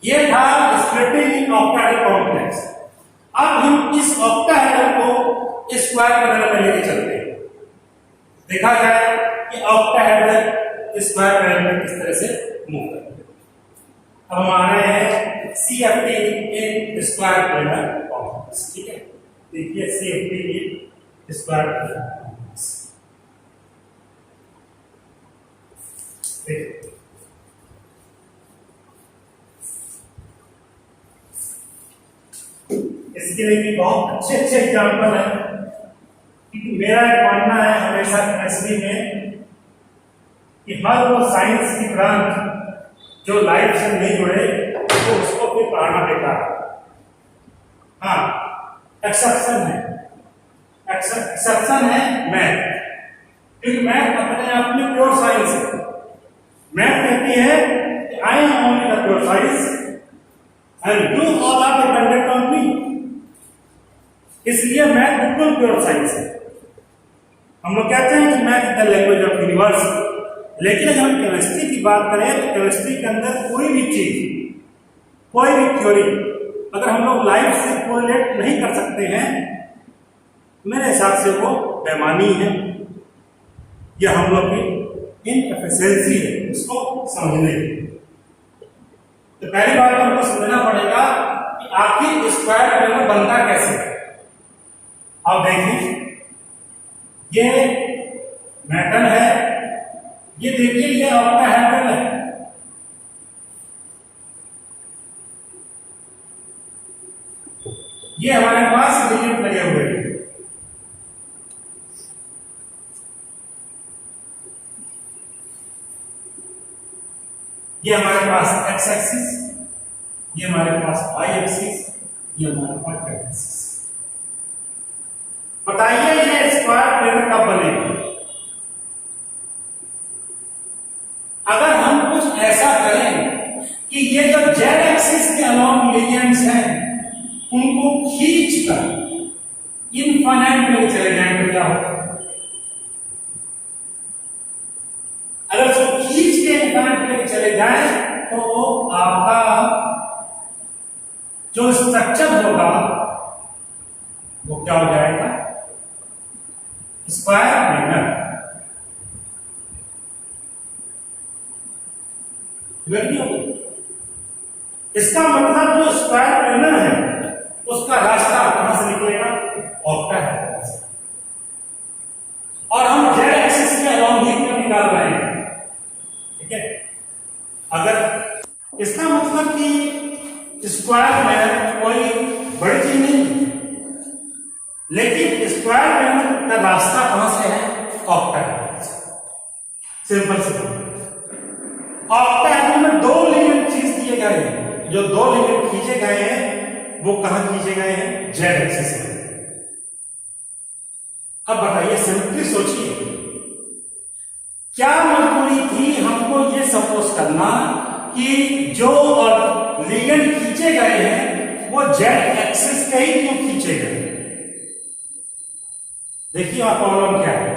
ये था splitting octahedral complex. अब हम इस ऑक्टाहेड्रल को स्क्वायर पैरेलल में लेके चलते हैं, देखा जाए कि ऑक्टाहेड्रल स्क्वायर पैरेलल में किस तरह से मूव करते हैं। अब हम आ रहे हैं CFT in square parallel complex. ठीक है, देखिए CFT in square parallel complex. देखिए इसके लिए भी बहुत अच्छे एग्जाम्पल है, क्योंकि मेरा एक मानना है हमेशा केमिस्ट्री में कि हर वो साइंस की ब्रांच जो लाइफ से नहीं जुड़े तो उसको फिर पढ़ाना बेकार है। हाँ, एक्सेप्शन है मैथ, क्योंकि मैथ अपने आप में प्योर साइंस है। मैथ कहती है कि I am only the pure science and you all are dependent on me. इसलिए मैथ बिल्कुल प्योर साइंस है। हम लोग कहते हैं कि math is the language of universe, लेकिन अगर हम केमिस्ट्री की बात करें तो केमिस्ट्री के अंदर कोई भी चीज, कोई भी थ्योरी अगर हम लोग लाइफ से कोरिलेट नहीं कर सकते हैं, मेरे हिसाब से वो बेईमानी है या हम लोग की इनएफिशिएंसी है उसको समझने की। तो पहली बात हमको समझना पड़ेगा कि आखिर स्क्वायर पैरेलल बनता कैसे है। अब देखिए, ये मेटल है, ये देखिए ये ऑक्टाहेड्रल है। ये हमारे पास एलिमेंट लगे हुए हैं। ये हमारे पास एक्स एक्सिस, ये हमारे पास वाई एक्सिस, ये हमारे पास जेड एक्सिस। बताइए ये स्क्वायर पैरेलल कब बनेगा? अगर हम कुछ ऐसा करें कि ये जो जेड एक्सिस के अलोंग लिगेंड्स हैं उनको खींचकर इनफाइनाइट में चले जाएं तो क्या होगा? अगर उसको खींच के इनफाइनाइट में चले जाए तो आपका जो स्ट्रक्चर होगा वो क्या हो जाएगा? Square parallel. इसका मतलब जो स्क्वायर प्लेनर है उसका रास्ता कहां से निकलेगा? ऑक्टाहेड्रल से। और हम जेड एक्सिस के अलोंग ही निकाल रहे हैं, ठीक है। अगर इसका मतलब कि स्क्वायर में कोई बड़ी चीज नहीं, लेकिन स्क्वायर प्लेनर का रास्ता कहां से है? ऑक्टाहेड्रल से। Simple simple. ऑक्टाहेड्रल में दो लिगेंड खींच दिए गए हैं, जो दो लिगेंड खींचे गए हैं वो कहां खींचे गए हैं? जेड एक्सिस में। अब बताइए, सिंपली सोचिए, क्या मजबूरी थी हमको ये सपोज करना कि जो लिगेंड खींचे गए हैं वो जेड एक्सिस के ही क्यों खींचे गए? देखिए वहां प्रॉब्लम क्या है।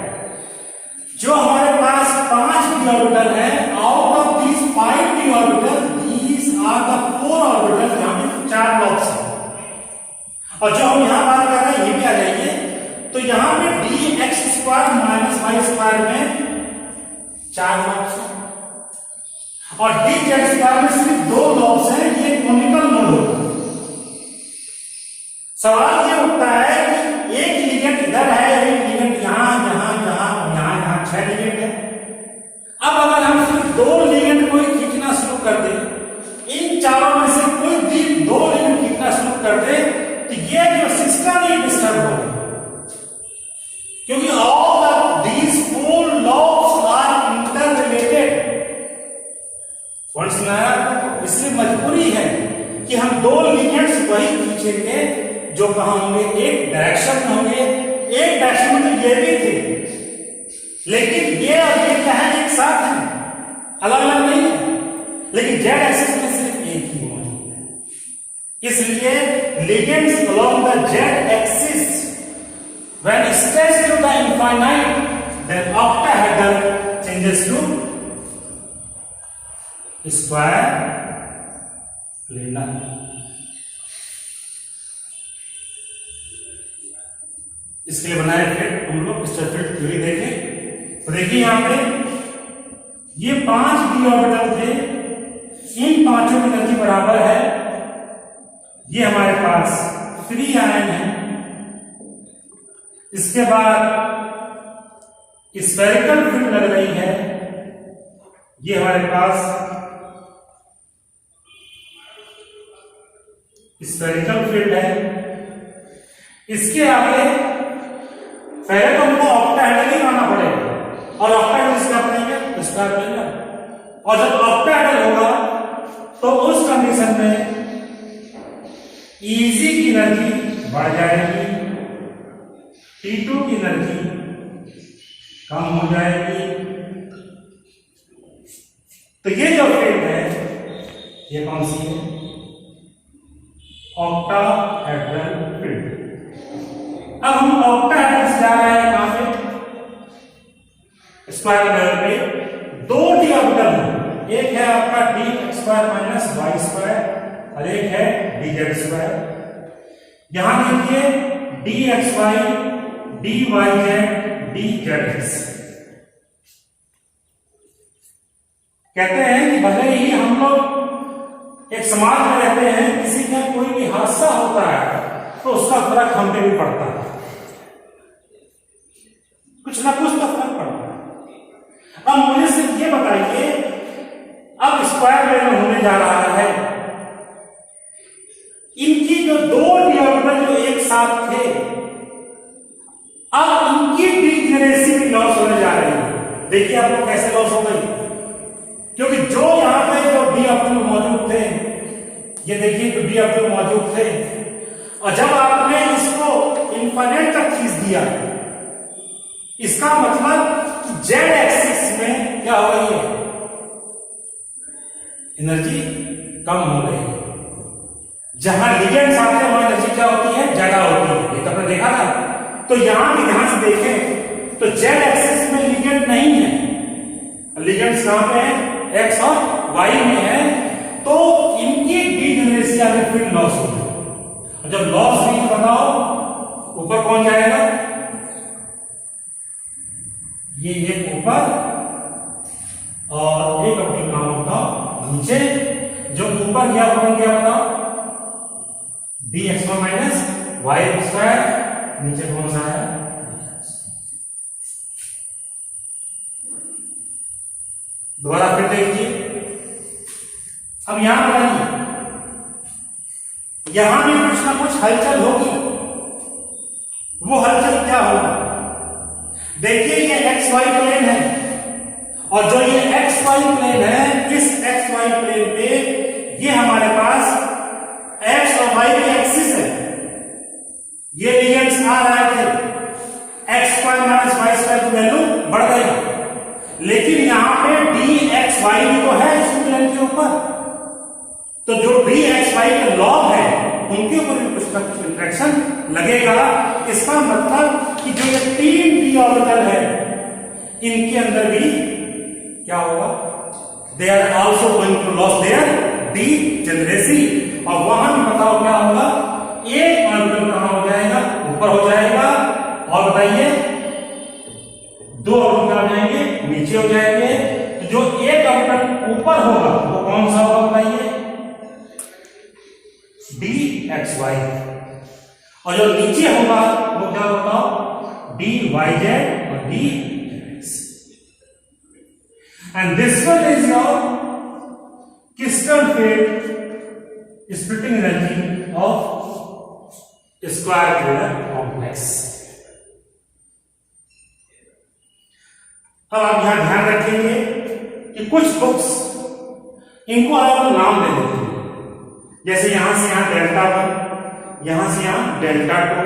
जो हमारे पास 5 d ऑर्बिटल है, out of these 5 d orbital, these are the 4 orbital जहां पे 4 लॉब्स हैं। और जो हम यहां बात कर रहे हैं ये भी आ जाइए, तो यहां पे dx² - y² में 4 लॉब्स हैं और dz² में सिर्फ 2 लॉब्स हैं। ये कोनिकल मोड होता है। सवाल ये उठता है कि एक लिगेंड इधर है, एक लिगेंड यहां, यहां, यहां, यहां 6 लिगेंड है। अब अगर हम सिर्फ 2 लिगेंड को ही खींचना शुरू कर दें, इन चारों में से कोई भी 2 लिगेंड खींचना शुरू कर दे, तो ये जो सिस्टम ही डिस्टर्ब होगा, क्योंकि all of these 4 lobes are interrelated. इसलिए मजबूरी है कि हम 2 लिगेंड्स वही खींचेंगे जो कहां होंगे? एक डायरेक्शन में होंगे। एक डायरेक्शन में तो ये भी थे, लेकिन ये और ये क्या है? एक साथ है, अलग अलग नहीं है। लेकिन जेड एक्सिस में सिर्फ एक ही मौजूद है। इसलिए ligands along the z axis when stretched to the infinite, then octahedral changes to square planar। इसके लिए बनाए थे हम लोग स्ट्रक्चरल थ्योरी देखें। तो देखिए यहां पे ये 5 d ऑर्बिटल थे, इन पांचों की एनर्जी बराबर है। ये हमारे पास फ्री आयन है। इसके बाद स्फेरिकल फील्ड लग रही है। ये हमारे पास स्फेरिकल फील्ड है। इसके आगे पहले तो हमको ऑक्टाहेड्रल ही बनाना पड़ेगा, और ऑक्टाहेड्रल इसका बनाएंगे स्क्वायर प्लेनर। और जब ऑक्टाहेड्रल होगा तो उस कंडीशन में Eg की एनर्जी बढ़ जाएगी, T2 की एनर्जी कम हो जाएगी। तो ये जो फील्ड है ये कौन सी है? Octahedral field. अब हम ऑक्टाहेड्रल से जा रहे हैं कहां पे? स्क्वायर प्लेनर पे 2 d ऑर्बिटल है। एक है आपका dx² - y² और एक है dz²। यहां देखिए dxy, dyz, dz। कहते हैं कि भले ही हम लोग एक समाज में रहते हैं, किसी का कोई भी हादसा होता है तो उसका फर्क हम पे भी पड़ता है, कुछ ना कुछ तो फर्क पड़ता है। अब मुझे सिर्फ ये बताइए, अब स्क्वायर प्लेनर होने जा रहा है, इनकी जो 2 d ऑर्बिटल जो एक साथ थे, अब इनकी डीजेनेरेसी भी लॉस होने जा रही है। देखिए आपको कैसे लॉस हो गई, क्योंकि जो यहां पे जो d ऑर्बिटल मौजूद थे, ये देखिए जो d ऑर्बिटल मौजूद थे, और जब आपने इसको इनफिनिट तक खींच दिया, इसका मतलब कि जेड एक्सिस में क्या हो रही है? एनर्जी कम हो रही है। जहां लिगेंड्स आते हैं वहां एनर्जी क्या होती है? ज्यादा होती है। ये तो आपने देखा था। तो यहां भी ध्यान से देखें तो जेड एक्सिस में लिगेंड नहीं है, लिगेंड्स कहां पे है? एक्स और वाई में है। तो इनकी डीजेनेरेसी आगे फील्ड लॉस होगी। जब लॉस हुई तो बताओ ऊपर कौन जाएगा? ये एक ऊपर और एक अपनी काम बताओ नीचे। जो ऊपर क्या बन गया बताओ, dx1 माइनस वाई स्क्वायर, नीचे कौन सा है, दोबारा फिर देखिए। अब यहां बताइए, यहां भी कुछ ना कुछ हलचल होगी, वो हलचल क्या होगा, देखिए ये एक्स वाई प्लेन है, और जो ये एक्स वाई प्लेन है, इस एक्स वाई प्लेन पे ये हमारे पास एक्स और वाई की एक्सिस है, ये लिगेंड्स आ रहे थे, X square minus Y square की वैल्यू बढ़ गई, लेकिन यहां पे डी एक्स वाई भी तो है इस प्लेन के ऊपर, तो जो डी एक्स वाई के लॉग है उनके ऊपर भी कुछ ना कुछ इंट्रैक्शन लगेगा। इसका मतलब कि जो ये 3 डी ऑर्बिटल है इनके अंदर भी क्या होगा, they are also going to loss their degeneracy, और वहां भी बताओ क्या होगा, एक ऑर्बिटल कहां हो जाएगा, ऊपर हो जाएगा, और बताइए 2 ऑर्बिटल आ जाएंगे नीचे हो जाएंगे। तो जो एक ऑर्बिटल ऊपर होगा वो कौन सा होगा बताइए, डी एक्स वाई, और जो नीचे होगा वो क्या होगा, डी वाई जेड और D x. And this one is your crystal field splitting energy of square figure complex. अब आप यहां ध्यान रखेंगे कि कुछ बुक्स इनको अलग नाम दे देते हैं, जैसे यहां से यहां डेल्टा 1, यहां से यहां डेल्टा 2,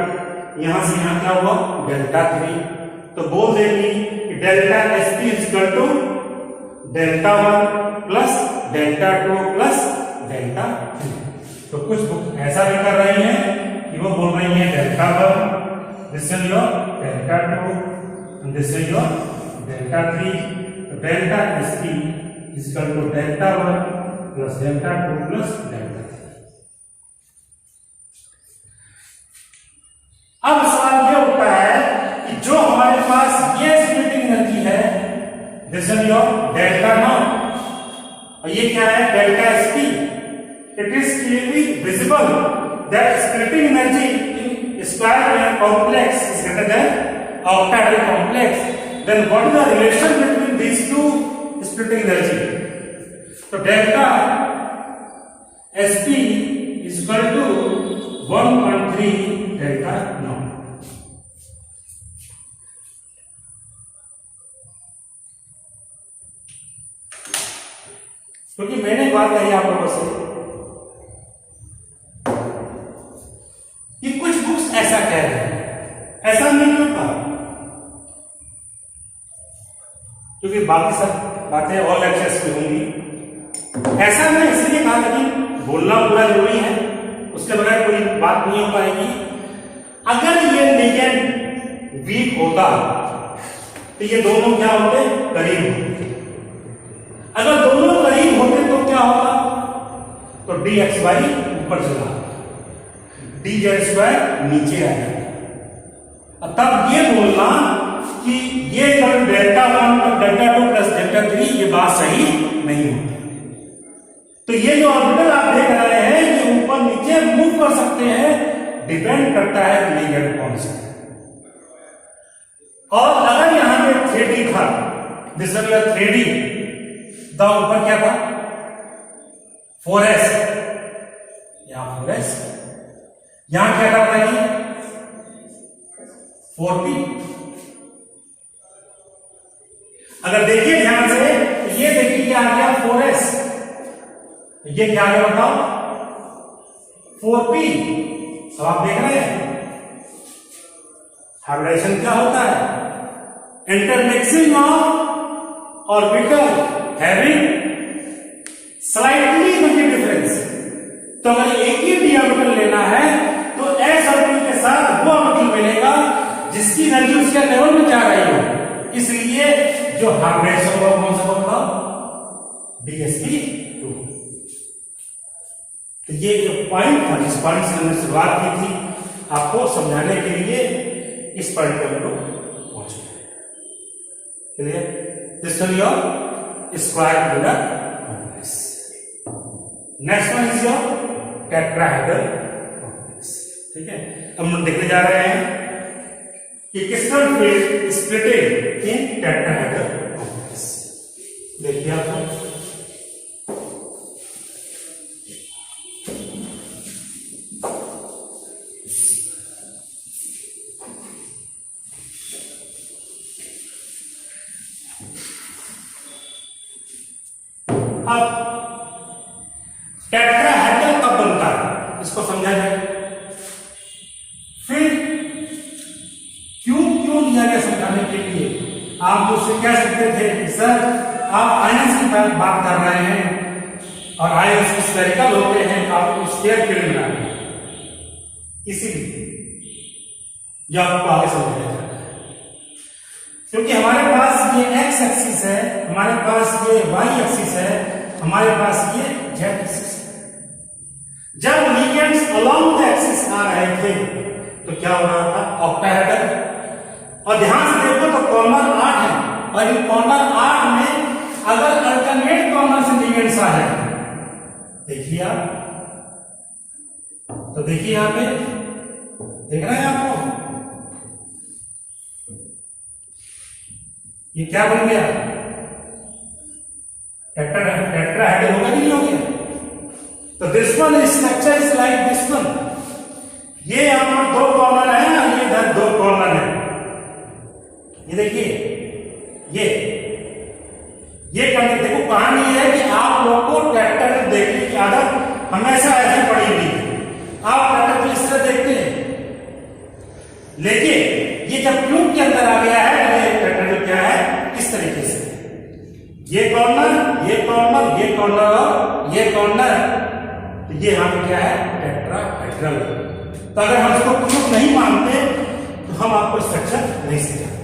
यहां से यहां क्या हुआ डेल्टा 3, तो बोल देगी कि delta SP is equal to delta 1 plus delta 2 plus delta 3। तो कुछ बुक ऐसा भी कर रही हैं कि वो बोल रही हैं delta 1, this is your delta 2 and this is your delta 3, तो delta SP is equal to delta 1 plus delta 2 plus delta 3। अब सवाल यह उठता है कि जो हमारे पास ये स्प्लिटिंग एनर्जी है, this is your delta naught, और ये क्या है delta sp, it is clearly visible that splitting energy in square complex is greater than octahedral complex. Then what is the relation between these two splitting energy, तो delta SP is equal to 1.3 delta naught. क्योंकि मैंने बात कही आप लोगों से कि कुछ बुक्स ऐसा कह रहे हैं, ऐसा नहीं होता, क्योंकि बाकी सब बातें और लेक्चर्स में होंगी, ऐसा मैं इसलिए कहा था कि बोलना पूरा जरूरी है, उसके बगैर कोई बात नहीं हो पाएगी। अगर ये लिगेंड वीक होता तो ये दोनों क्या होते, करीब होते, अगर दोनों करीब होते तो क्या होगा, तो डी एक्स वाई ऊपर चला, डी जेड स्क्वायर नीचे आएगा। तब ये बोलना कि ये डेल्टा 1 और डेल्टा 2 प्लस डेल्टा 3 ये बात सही नहीं होती। तो ये जो ऑर्बिटल आप देख रहे हैं ये ऊपर नीचे मूव कर सकते हैं, डिपेंड करता है लिगेंड कौन सा है। और अगर यहां पे 3D था, this is your 3D, the ऊपर क्या था 4s, यहां 4s, यहां क्या था बताइए 4p। अगर देखिए ध्यान से तो ये देखिए आ गया 4s, ये क्या है बताओ 4p। अब आप देख रहे हैं हाइब्रिडेशन क्या होता है, intermixing of orbital having slightly energy difference. तो अगर एक ही डी ऑर्बिटल लेना है तो एस ऑर्बिटल के साथ वो ऑर्बिटल मिलेगा जिसकी एनर्जी उसके लेवल में जा रही हो, इसलिए जो हाइब्रिडेशन होगा कौन सा होगा DsP2। तो ये जो पॉइंट था, जिस पॉइंट से हमने शुरुआत की थी आपको समझाने के लिए, इस पॉइंट पर हम लोग पहुंचे। Clear, this is your square figure complex. Next one is your tetrahedral complex. ठीक है, अब हम देखने जा रहे हैं कि क्रिस्टल फील्ड स्प्लिटिंग इन टेट्राहेड्रल कॉम्प्लेक्स। देखिए आप अब टेट्राहेड्रल कब बनता है इसको समझा जाए। फिर क्यों लिया गया समझाने के लिए। आप मुझसे कह सकते थे सर आप आयंस की बात कर रहे हैं और आयंस स्फेरिकल होते हैं, आपको स्फीयर क्यों मिला। इसीलिए जो आपको आगे समझाया जाता है, क्योंकि हमारे पास ये एक्स एक्सिस है, हमारे पास ये वाई एक्सिस है, हमारे पास ये जेड एक्सिस है। जब लिगेंड्स अलोंग द एक्सिस आ रहे थे तो क्या हो रहा था, ऑक्टाहेड्रल। और ध्यान से देखो तो कॉर्नर 8 है और इन कॉर्नर 8 में अगर अल्टरनेट कॉर्नर से लिगेंड्स आ रहे हैं, देखिए आप, तो देखिए यहां पे देख रहे हैं आपको ये क्या बन गया, टेट्राहेड्रल होगा कि नहीं हो गया। तो this one structure is like this one. ये यहां पर 2 कॉर्नर है और ये इधर 2 कॉर्नर है। ये देखिए ये करने देखो, कहानी है कि आप लोगों को टेट्राहेड्रल देखने की आदत हमेशा ऐसे पड़ी हुई है। आप टेट्राहेड्रल इस तरह देखते हैं, लेकिन ये जब क्यूब के अंदर आ गया है तो ये टेट्राहेड्रल क्या है, इस तरीके से ये कॉर्नर ये कॉर्नर ये कॉर्नर और ये कॉर्नर, तो ये यहां पे क्या है, टेट्राहेड्रल। तो अगर हम इसको क्यूब नहीं मानते तो हम आपको स्ट्रक्चर नहीं सिखाते।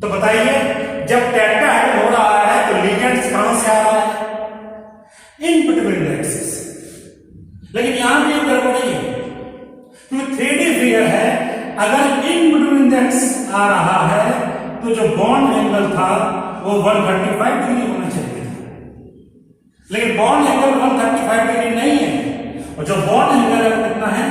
तो बताइए जब टेट्राहेड्रल हो रहा है तो लिगेंड्स कहां से आ रहा है, इन बिटवीन द एक्सिस। लेकिन यहां पे गड़बड़ी है क्योंकि 3D फिगर है, अगर इन बिटवीन द एक्सिस आ रहा है तो जो बॉन्ड एंगल था वो 135 डिग्री होना चाहिए था, लेकिन बॉन्ड एंगल 135 डिग्री नहीं है। और जो बॉन्ड एंगल है वो कितना है,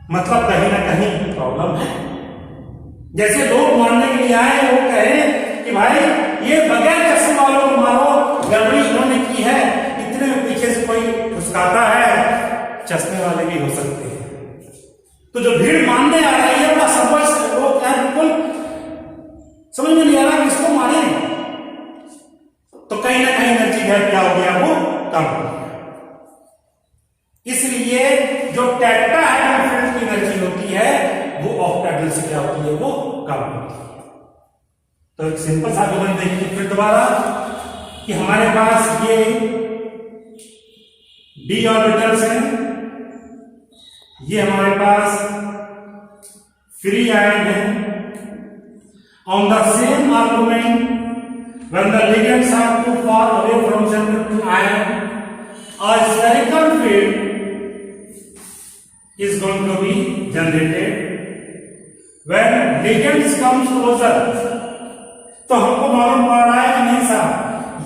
मतलब कहीं ना कहीं प्रॉब्लम है। जैसे लोग मानने के लिए आए वो कहे कि भाई ये बगैर चश्मे वालों को मारो, गड़बड़ी इन्होंने की है, इतने में पीछे से कोई घुसकाता है, चश्मे वाले भी हो सकते हैं। तो जो भीड़ मानने आ रही है वो समझ वो क्या बिल्कुल समझ में नहीं आ रहा किसको मारे, तो कहीं ना कहीं एनर्जी गैप क्या हो गया, वो कम हो गया। इसलिए जो टेट्राहेड्रल फील्ड की एनर्जी होती है वो ऑक्टाहेड्रल से क्या होती है, वो कम होती है। तो एक सिंपल सा उदाहरण देखिए फिर दोबारा कि हमारे पास ये d ऑर्बिटल्स हैं, ये हमारे पास फ्री आयन है। On the same argument when the ligands are too far away from centre ion, a spherical field is going to be generated when ligands comes closer। तो हमको मालूम पड़ रहा है कि नहीं साहब,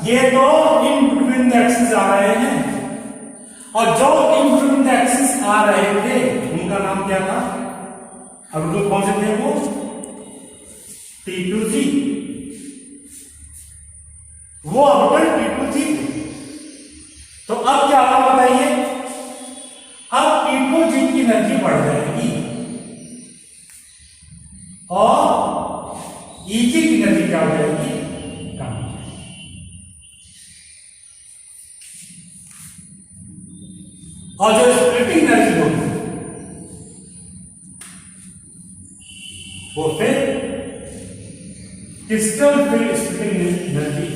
ये तो इन बिटवीन द एक्सिस आ रहे हैं, और जो इन बिटवीन द एक्सिस आ रहे थे उनका नाम क्या था, अब लोग कौन से थे, वो T2G, वो ऑर्बिटल T2G। तो अब क्या होगा बताइए, अब T2G की एनर्जी बढ़ जाएगी और Eg की एनर्जी क्या हो जाएगी, कम। और जो स्प्लिटिंग एनर्जी होगी वो फिर crystal field splitting energy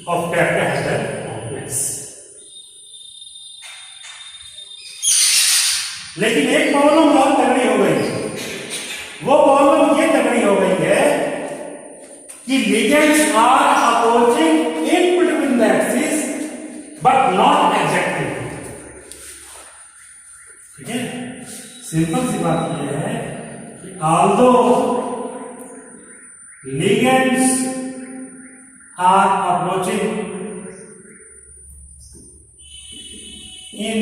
of tetrahedral complex. लेकिन एक प्रॉब्लम बहुत तगड़ी हो गई, वो प्रॉब्लम ये तगड़ी हो गई है कि ligands are approaching in between the axis but not exactly. ठीक है, सिंपल सी बात यह है कि although ligands are approaching in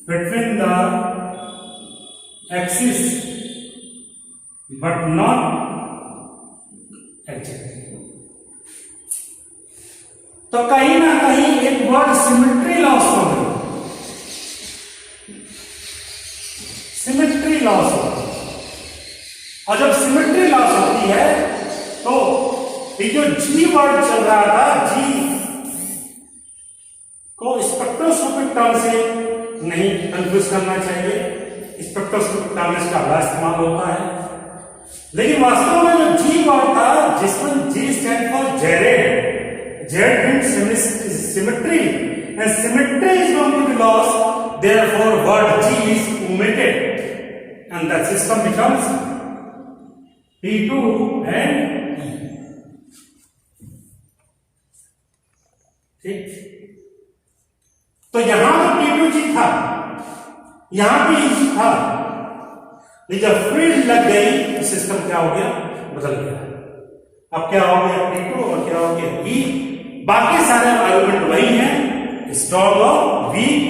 between the axis but not exactly. तो कहीं ना कहीं एक वर्ड सिमेट्री लॉस हो गई, सिमेट्री लॉस हो गई। और जब सिमेट्री लॉस होती है तो ये जो जी वर्ड चल रहा था, जी को स्पेक्ट्रोस्कोपिक टर्म से नहीं कंफ्यूज करना चाहिए। स्पेक्ट्रोस्कोपिक टर्म इसका बड़ा इस्तेमाल होता है, लेकिन वास्तव में जो जी वर्ड था जिसमें G stand for gerade, Z means symmetry and symmetry is going to be lost, therefore word G is omitted and the system becomes P2 and E. ठीक, तो यहां पर P2G था, यहां पे E था, लेकिन जब फील्ड लग गई तो सिस्टम क्या हो गया, बदल गया। अब क्या हो गया P2 और क्या हो गया E। बाकी सारे आर्गुमेंट वही हैं, स्ट्रॉन्ग और वीक,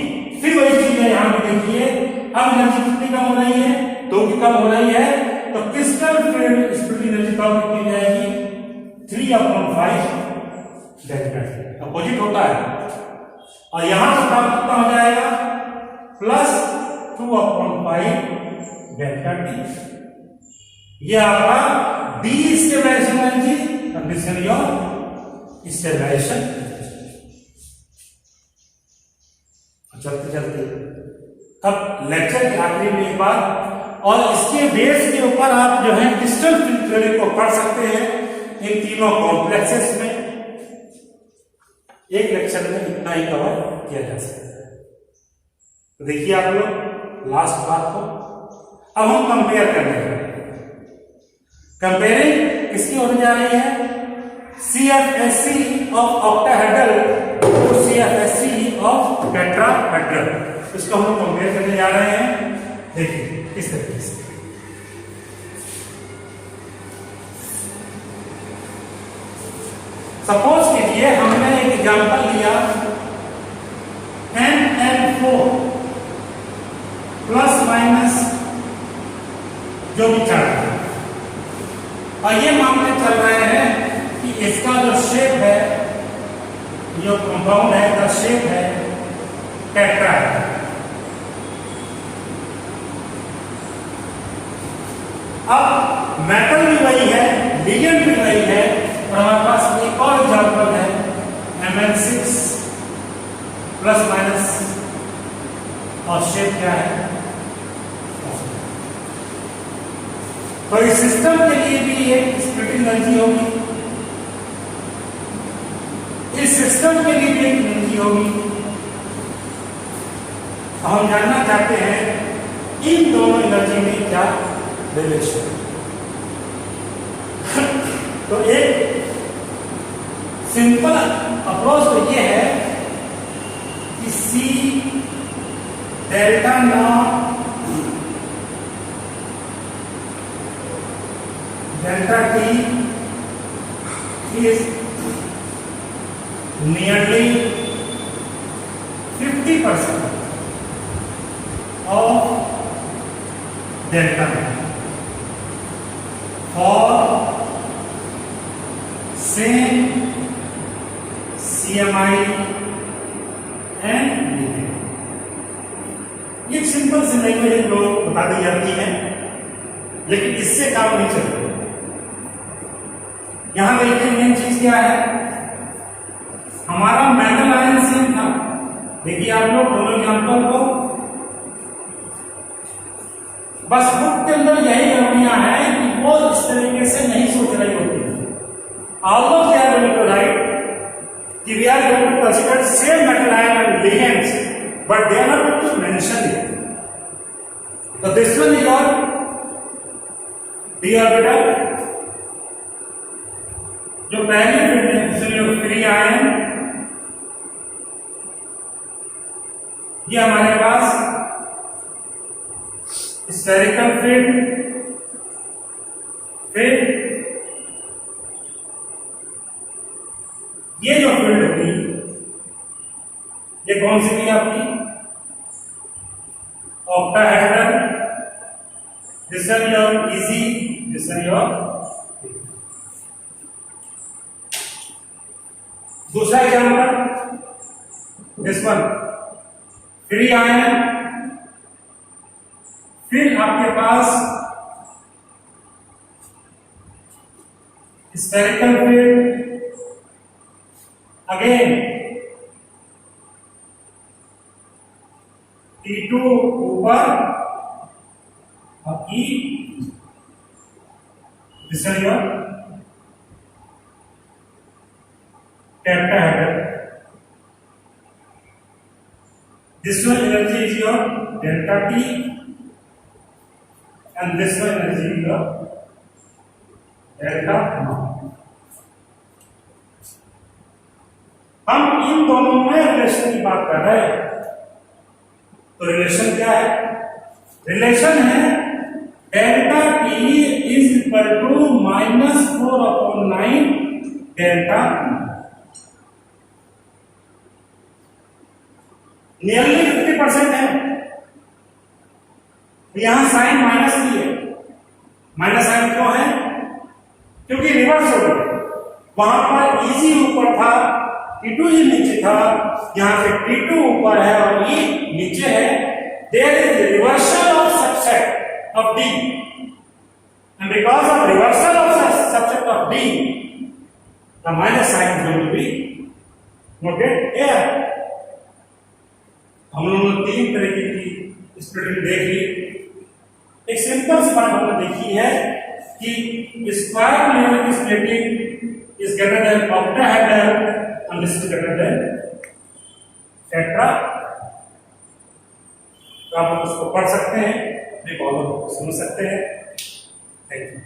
फिर वही चीज है यहां पे देखिए। अब एनर्जी कितनी कम हो रही है, 2 की कम हो रही है, तो क्रिस्टल फील्ड स्प्लिट एनर्जी कम की जाएगी 3/5 डेल्टा टी, अपोजिट होता है। और यहां पर काम कितना हो जाएगा, +2/5 डेल्टा टी। ये आपका D stabilization energy, condition your stabilization. चलते चलते अब लेक्चर के आखिरी में एक बार, और इसके बेस के ऊपर आप जो है क्रिस्टल फील्ड थ्योरी को पढ़ सकते हैं इन तीनों कॉम्प्लेक्सेस में। एक लेक्चर में इतना ही कवर किया जा सकता है। तो देखिए आप लोग लास्ट बात को अब हम कंपेयर करने हैं। कंपेयरिंग किसकी होने जा रही है, CFSE of octahedral to CFSE of tetrahedral, इसको हम कंपेयर करने जा रहे हैं। देखिए किस तरीके से, सपोज कीजिए हमने एक एग्जांपल लिया NN4 प्लस माइनस जो भी चार्ज है, और ये मामले चल रहे हैं कि इसका जो शेप है, जो कंपाउंड है का शेप है टेट्रा है। अब मेटल भी वही है, लिगेंड भी वही है, और हमारे पास एक और एग्जांपल है Mn6 प्लस माइनस, और शेप क्या है। तो इस सिस्टम के लिए भी एक स्प्लिटिंग एनर्जी होगी, इस सिस्टम के लिए भी एक एनर्जी होगी। हम जानना चाहते हैं इन दोनों एनर्जी में क्या रिलेशन। तो एक सिंपल अप्रोच तो ये है कि C delta not delta T is nearly 50% of delta for same CMI and ligand। ये सिंपल सी लैंग्वेज लोग बता दी जाती है, लेकिन इससे काम नहीं चलता। यहां देखिए मेन चीज क्या है, हमारा मेटल आयन सेम था। देखिए आप लोग दोनों एग्जांपल को, बस बुक के अंदर यही गड़बड़ियां हैं कि वो इस तरीके से नहीं सोच रही होती है। Although they are going to write कि we are going to consider same metal ion and ligands, but they are not going to mention it. तो this one is your d orbital, जो पहले फील्ड फ्री आयन, ये हमारे पास spherical field, फिर ये जो field होगी ये कौन सी थी आपकी? Octahedral. This one your easy, this one your. दूसरा example, this one free ion. फिर आपके पास स्फेरिकल फील्ड, अगेन T2 ऊपर और E your tetrahedral. This one energy is your delta T and this one energy is your delta M। हम इन दोनों में relation की बात कर रहे हैं। तो रिलेशन क्या है? रिलेशन है delta T is equal to -4/9 delta. Nearly 50% है। यहां साइन माइनस की है। माइनस साइन क्यों है? क्योंकि रिवर्स हो गया। वहां पर इजी ऊपर था, T2 ही नीचे था, यहां पे T2 ऊपर है और E नीचे है। There is reversal of subset of D, and because of reversal of subset of D, the minus sign is going to be noted here। हम लोगों ने तीन तरीके की स्प्लिटिंग देख ली। एक सिंपल सी बात हमने देखी है कि स्क्वायर लेवल की splitting is greater than octahedral and this is greater than tetra. तो आप उसको पढ़ सकते हैं, अपने प्रॉब्लम को समझ सकते हैं। Thank you.